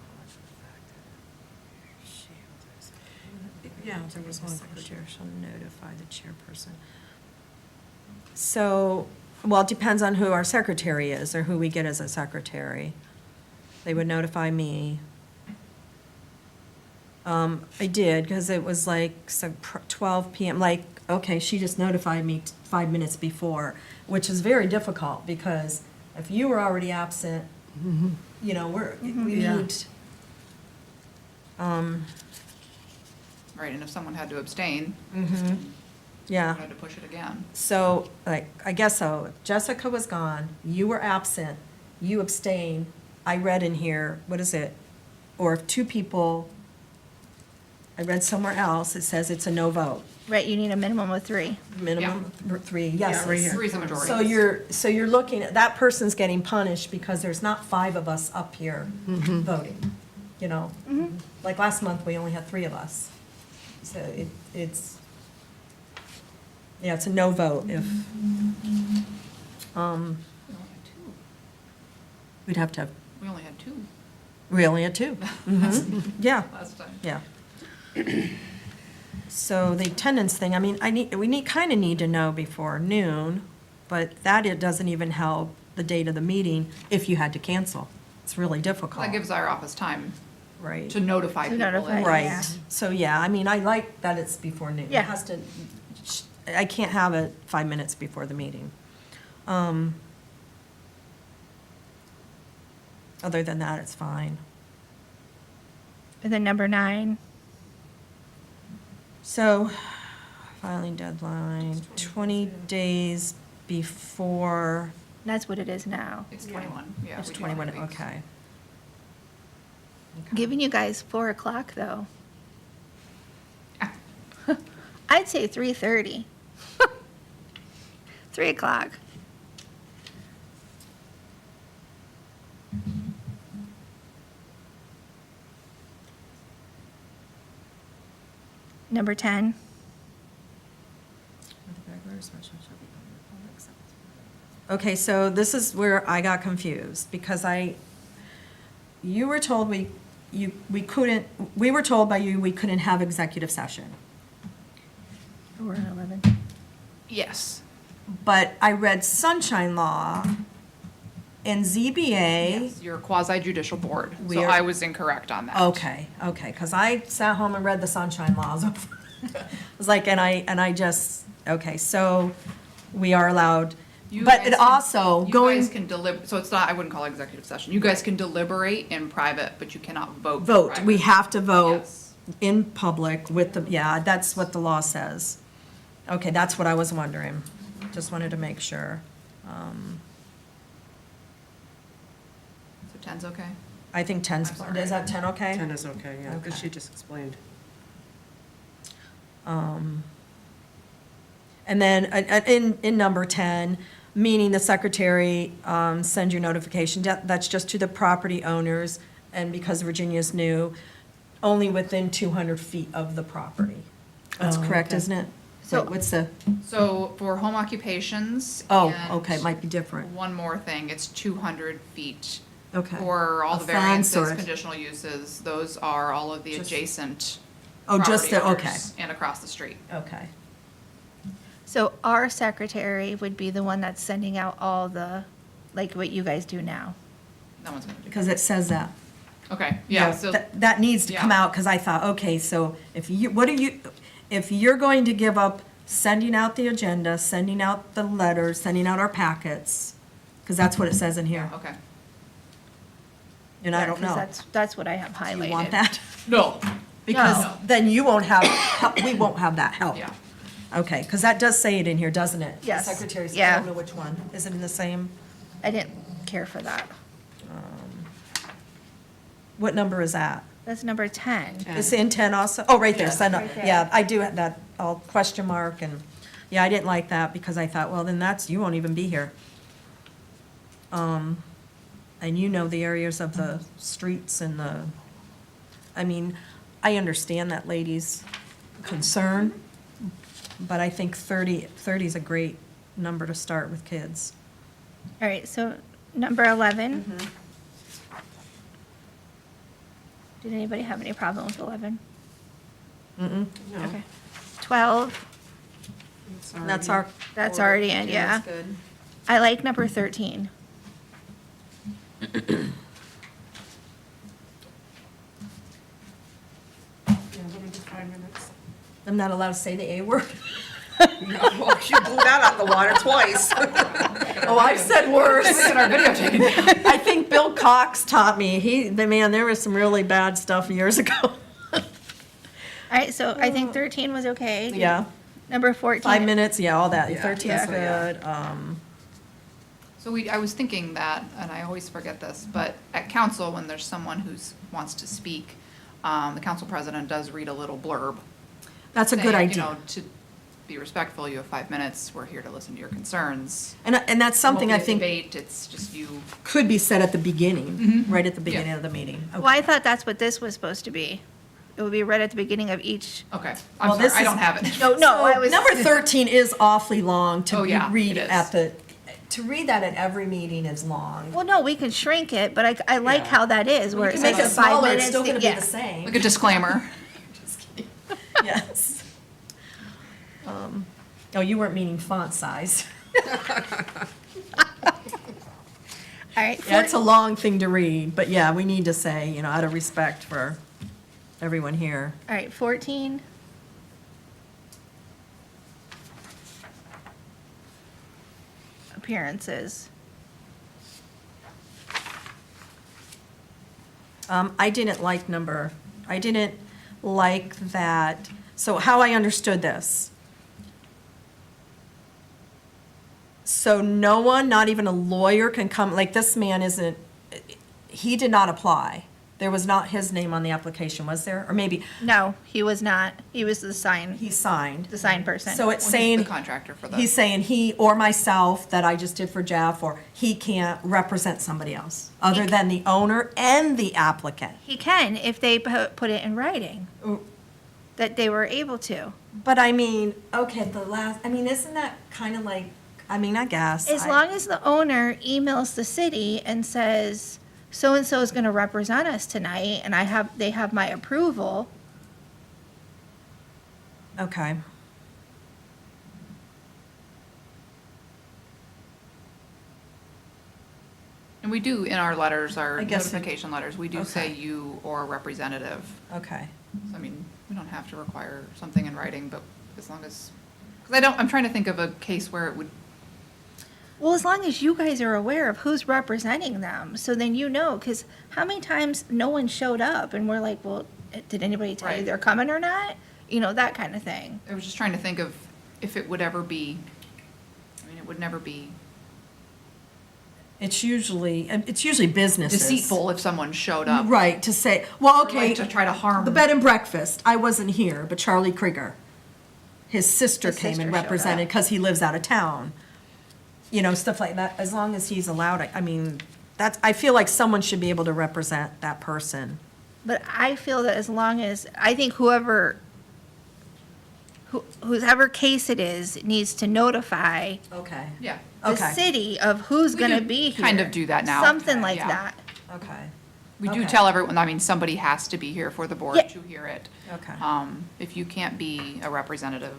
Yeah, there was one Secretary question. shall notify the chairperson. So, well, it depends on who our secretary is, or who we get as a secretary. They would notify me. I did, because it was like 12 PM, like, okay, she just notified me 5 minutes before, which is very difficult, because if you were already absent, you know, we Yeah. need, Right, and if someone had to abstain, yeah. had to push it again. So, like, I guess so. If Jessica was gone, you were absent, you abstained, I read in here, what is it? Or if two people, I read somewhere else, it says it's a no vote. Right, you need a minimum of 3. Minimum 3 Yeah, right yeses. here. Three's a majority. So you're looking at, that person's getting punished because there's not 5 of us up here voting, you know? Like last month, we only had 3 of us. So it's, yeah, it's a no vote if, We only had 2. we'd have to have, We only had 2 we only had 2. Yeah, last time. yeah. So the attendance thing, I mean, kind of need to know before noon, but that it doesn't even help the date of the meeting if you had to cancel. It's really difficult. That gives our office time Right. to notify To people. notify, if- Right, yeah. so yeah, I mean, I like that it's before noon. It Yeah. has to, I can't have it 5 minutes before the meeting. Other than that, it's fine. And then number 9, So, filing deadline, 20 days before, that's what it is now. It's 21, yeah. it's we do 21, 9 weeks. okay. Giving you guys 4 o'clock, though. I'd say 3:30. 3 o'clock. Number 10, Okay, so this is where I got confused, because you were told we were told by you we couldn't have executive session. we're on 11. Yes. But I read sunshine law and ZBA. Yes, you're a quasi judicial board, so We're- I was incorrect on that. Okay, because I sat home and read the sunshine laws. I was like, and I just, okay, so we are allowed, You but guys it can- also You going, guys can so it's not, I wouldn't call it executive session. You guys can deliberate in private, but you cannot vote. vote, we private. have to vote Yes. in public with the, yeah, that's what the law says. Okay, that's what I was wondering, just wanted to make sure. So 10's okay? I think 10's, I'm sorry. is that 10 okay? 10 is okay, yeah, because Okay. she just explained. And then in number 10, meaning the secretary send your notification, that's just to the property owners, and because Virginia's new, only within 200 feet of the property. That's Oh, correct, okay. isn't it? So- Wait, what's the, So for home occupations. oh, and okay, it might be different. One more thing, it's 200 feet. Okay. For all A the fence or variances, a- conditional uses, those are all of the Just- adjacent Oh, just property the, okay, owners and across the street. okay. So our secretary would be the one that's sending out all the, like what you guys do now. No one's gonna do Because it says that. that. Okay, yeah, No, so, That needs to come Yeah. out, because I thought, okay, so if you're going to give up sending out the agenda, sending out the letters, sending out our packets, because that's what it says in here, okay. and I don't 'Cause know. That's what I have highlighted. Do you want that? No. Because No. then you won't have, we won't have that help. Yeah. Okay, because that does say it in here, doesn't it? Yes. The secretary's, I Yeah. don't know which one. Is it in the same, I didn't care for that. what number is that? That's number 10. Is it in 10 also? Oh, right there, Yes. send up, Right there. yeah, I do have that, all question mark, and, yeah, I didn't like that, because I thought, well, then you won't even be here. And you know the areas of the streets and I mean, I understand that lady's concern, but I think 30 is a great number to start with kids. All right, so number 11. Did anybody have any problem with 11? Okay. 12, That's our, that's already in, yeah. That's good. I like number 13. Yeah, limited 5 minutes. I'm not allowed to say the A word. Well, you blew that out the water twice. Oh, I've said worse. Look at our videotape. I think Bill Cox taught me. Man, there was some really bad stuff years ago. All right, so I think 13 was okay. Yeah, Number 14. 5 minutes, yeah, all that. Yeah. 13's Yeah. good. So I was thinking that, and I always forget this, but at council, when there's someone wants to speak, the council president does read a little blurb. That's a good saying, idea. You know, to be respectful, you have 5 minutes, we're here to listen to your concerns. And that's something I Won't be a think debate, it's just you. could be said at the beginning, right at the beginning of the meeting. Well, I thought that's what this was supposed to be. It would be right at the beginning of each. Okay, Well, I'm sorry, this I is- don't have it. No, I was. Number 13 is awfully long to Oh, yeah, read it is. at the, to read that at every meeting is long. Well, no, we can shrink it, but I like how that is, where You it can make says it 5 smaller, minutes. it's still gonna be yeah. the same. Like a disclaimer. Yes. Oh, you weren't meaning font size. All right, That's a long thing to read, but yeah, we need to say, you know, out of respect for everyone here. all right, 14. Appearances. I didn't like that, so how I understood this. So no one, not even a lawyer can come, like this man isn't, he did not apply. There was not his name on the application, was there? Or maybe No, he was not. He was the sign he signed. person. So it's Well, he's saying. the contractor for the. He's saying he or myself that I just did for Jeff, or he can't represent somebody else, other than the owner and the applicant. He can if they put it in writing, Ooh. that they were able to. But I mean, okay, isn't that kind of like, I mean, I guess. As long as the owner emails the city and says, so-and-so is going to represent us tonight, and they have my approval. Okay. And we do, in our letters, our I guess it- notification letters, we do say Okay. you or a representative. Okay. So, I mean, we don't have to require something in writing, but as long as, because I'm trying to think of a case where it would, Well, as long as you guys are aware of who's representing them, so then you know, because how many times no one showed up and we're like, well, did anybody tell you Right. they're coming or not? You know, that kind of thing. I was just trying to think of if it would ever be, I mean, it would never be It's usually businesses. deceitful if someone showed up. Right, to say, well, Or okay. like to try to harm. The bed and breakfast, I wasn't here, but Charlie Krieger, his sister His came sister and showed represented, up. because he lives out of town. You know, stuff like that, as long as he's allowed, I mean, I feel like someone should be able to represent that person. But I feel that as long as, I think whoever case it is needs to notify Okay. Yeah. the Okay. city of who's We going to do be here. kind of do that now. Something like Yeah. that. Okay. We do Okay. tell everyone, I mean, somebody has to be here for the board Yeah. to hear it. Okay. If you can't be a representative,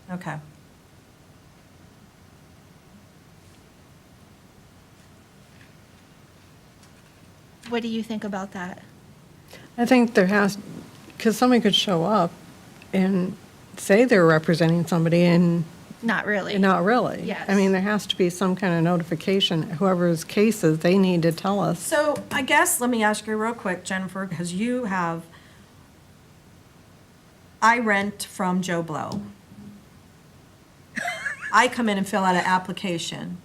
Okay. What do you think about that? I think there has, because somebody could show up and say they're representing somebody and Not really. not really. Yes. I mean, there has to be some kind of notification. Whoever's cases, they need to tell us. So I guess, let me ask you real quick, Jennifer, because I rent from Joe Blow. I come in and fill out an application.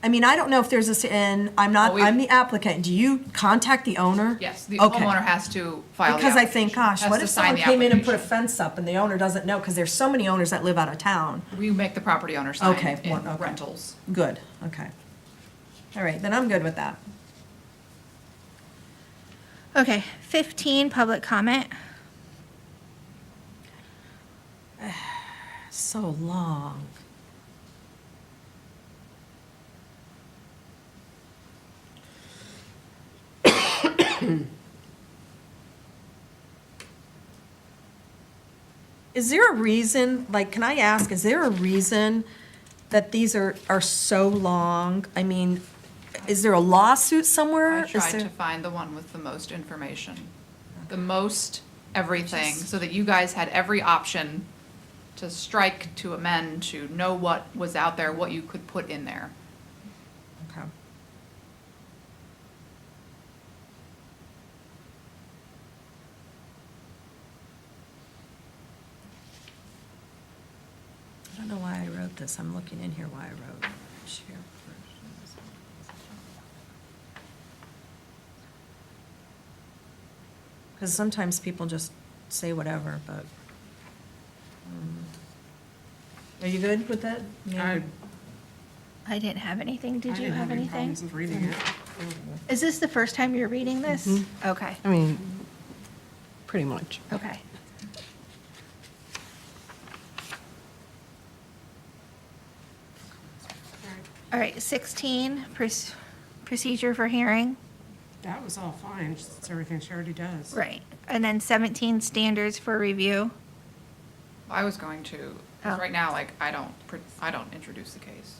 I mean, I don't know if there's this, and I'm the applicant. Do you contact the owner? yes, the Okay. homeowner has to file the Because I think, application, gosh, has what to if sign someone the came in and put a application. fence up and the owner doesn't know? Because there's so many owners that live out of town. We make the property owner sign Okay, in okay. rentals. Good, okay. All right, then I'm good with that. Okay, 15, public comment. So long. Is there a reason, like, can I ask, is there a reason that these are so long? I mean, is there a lawsuit somewhere? I Is tried there- to find the one with the most information, the most everything, so that you guys had every option to strike, to amend, to know what was out there, what you could put in there. Okay. I don't know why I wrote this. I'm looking in here why I wrote chairpersons. Because sometimes people just say whatever, but. Are you good with that? Yeah. I didn't have anything. Did I you didn't have any anything? problems with reading it. Is this the first time you're reading this? Mm-hmm. Okay, I mean, pretty much. okay. All right, 16, procedure for hearing. That was all fine, it's everything she already does. Right. And then 17, standards for review. I was going to, 'cause Oh. right now, like, I don't introduce the case.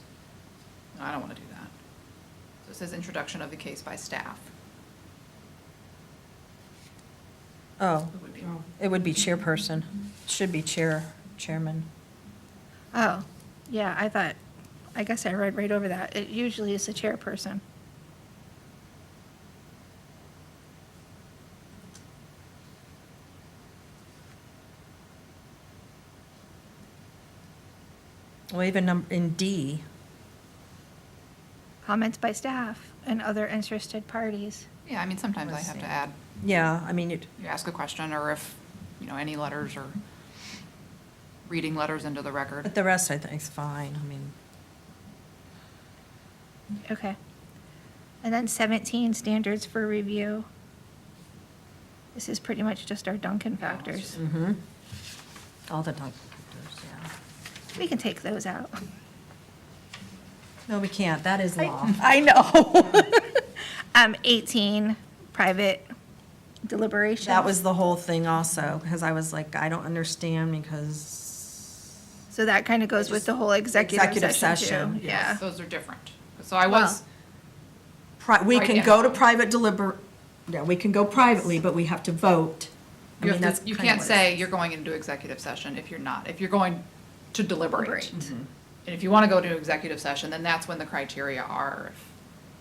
And I don't want to do that. So it says introduction of the case by staff. Oh, It would be. it would be chairperson. Should be chairman. Oh, yeah, I guess I read right over that. It usually is the chairperson. Well, even in D, Comments by staff and other interested parties. Yeah, I mean, sometimes I Let's have see. to add, yeah, I mean, you ask a question, or if, any letters or reading letters into the record. but the rest I think is fine. I mean, Okay. And then 17, standards for review. This is pretty much just our Duncan factors. all the dunk factors, yeah. We can take those out. No, we can't. That is law. I know. 18, private deliberations. That was the whole thing also, because I was like, I don't understand because, So that kind of goes with the whole executive session too. Yeah. Those are different. So I was, we Right, can yeah. go to private yeah, we can go privately, but we have to vote. I you mean, have that's to, you kinda can't what it say is. you're going into executive session if you're not. If you're going to deliberate. Deliberate. And if you want to go to executive session, then that's when the criteria are.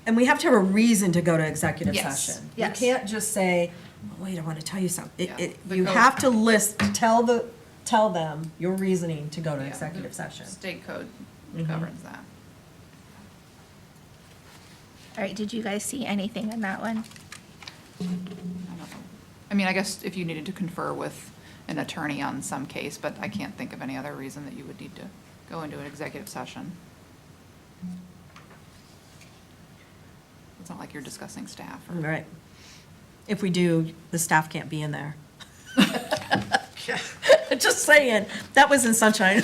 And we have to have a reason to go to executive Yes. session. Yes. You can't just say, oh, wait, I want to tell you something. Yeah, the You code- have to tell them your reasoning to go to Yeah, executive the session. State code Mhm. governs that. All right, did you guys see anything in that one? I don't know. I mean, I guess if you needed to confer with an attorney on some case, but I can't think of any other reason that you would need to go into an executive session. It's not like you're discussing staff or. Right. If we do, the staff can't be in there. Just saying, that was in Sunshine.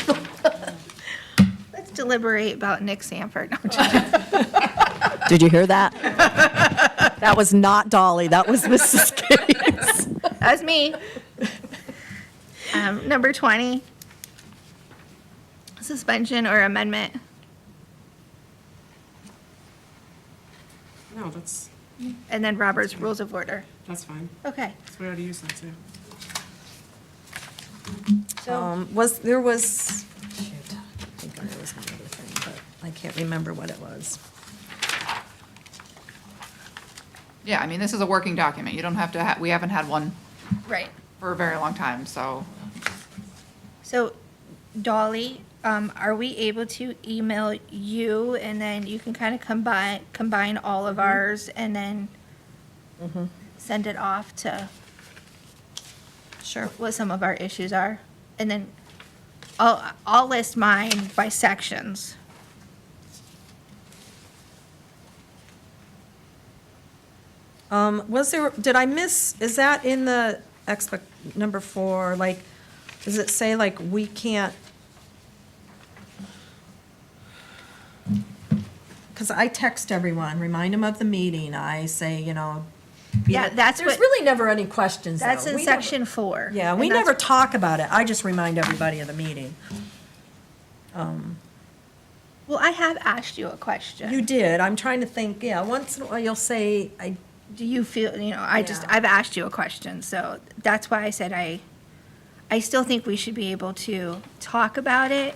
Let's deliberate about Nick Sanford. No, I'm just- Did you hear that? That was not Dolly, that was Mrs. Gates. That's me. Number 20, suspension or amendment. No, that's And then Robert's Rules of Order. fine. Okay. We already used that too. Shoot, I think there was another thing, but I can't remember what it was. Yeah, I mean, this is a working document. You don't have to, we haven't had one Right. for a very long time, so. So Dolly, are we able to email you and then you can kind of combine all of ours and then send it off to Sure. what some of our issues are? And then I'll list mine by sections. Did I miss, is that in the number 4, like, does it say like we can't? Because I text everyone, remind them of the meeting, I say, Yeah, that's There's what, really never any questions, though. that's in We never- section 4. Yeah, we And that's- never talk about it. I just remind everybody of the meeting. Well, I have asked you a question. You did. I'm trying to think, yeah, once in a while you'll say, Do you feel, Yeah. I've asked you a question, so that's why I said I still think we should be able to talk about it.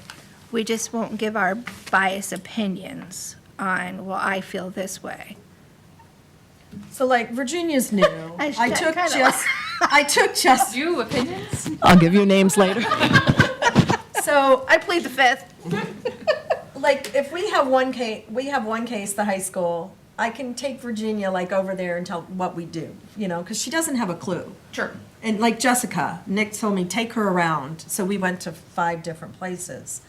We just won't give our biased opinions on, well, I feel this way. so like Virginia's new. I I took kinda just, I took just, You opinions? I'll give you names later. So, I plead the fifth. like, if we have one case, the high school, I can take Virginia like over there and tell what we do, because she doesn't have a clue. Sure. And like Jessica, Nick told me, take her around. So we went to 5 different places.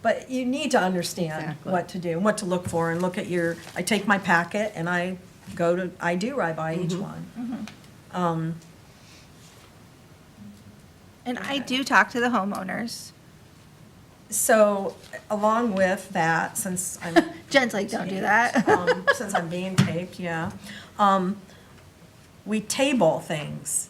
But you need to understand what to do and what to look for and look at I take my packet and I ride by each one. And I do talk to the homeowners. So along with that, since I'm Jen's like, don't do that. since I'm being taped, yeah. We table things.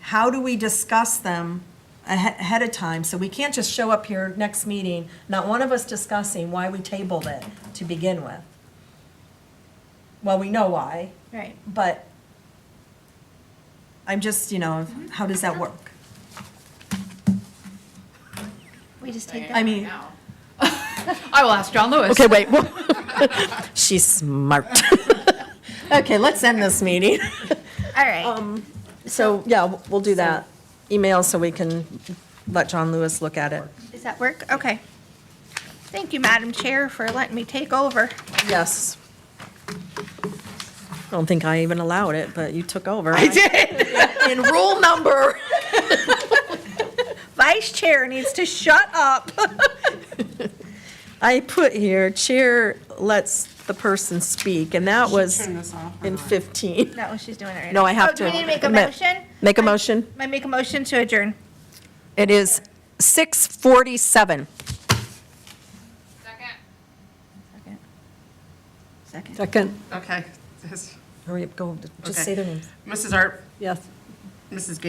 How do we discuss them ahead of time? So we can't just show up here next meeting, not one of us discussing why we tabled it to begin with. Well, we know why, Right. but I'm just, how does that work? We just take I that. mean, I will ask John Lewis. okay, wait. She's smart. Okay, let's end this meeting. All right. So, yeah, we'll do that. Email so we can let John Lewis look at it. Does that work? Okay. Thank you, Madam Chair, for letting me take over. Yes. I don't think I even allowed it, but you took over. I did. In rule number. Vice Chair needs to shut up. I put here, chair lets the person speak, and that was Turn this off or in not? 15. Not what she's doing right No, now. I have Oh, do we to need to make a admit- motion? Make a motion. I make a motion to adjourn. It is 6:47. Second. Second, Okay. Yes. Hurry up, go, just Okay. say their names. Mrs. Art, yes. Mrs.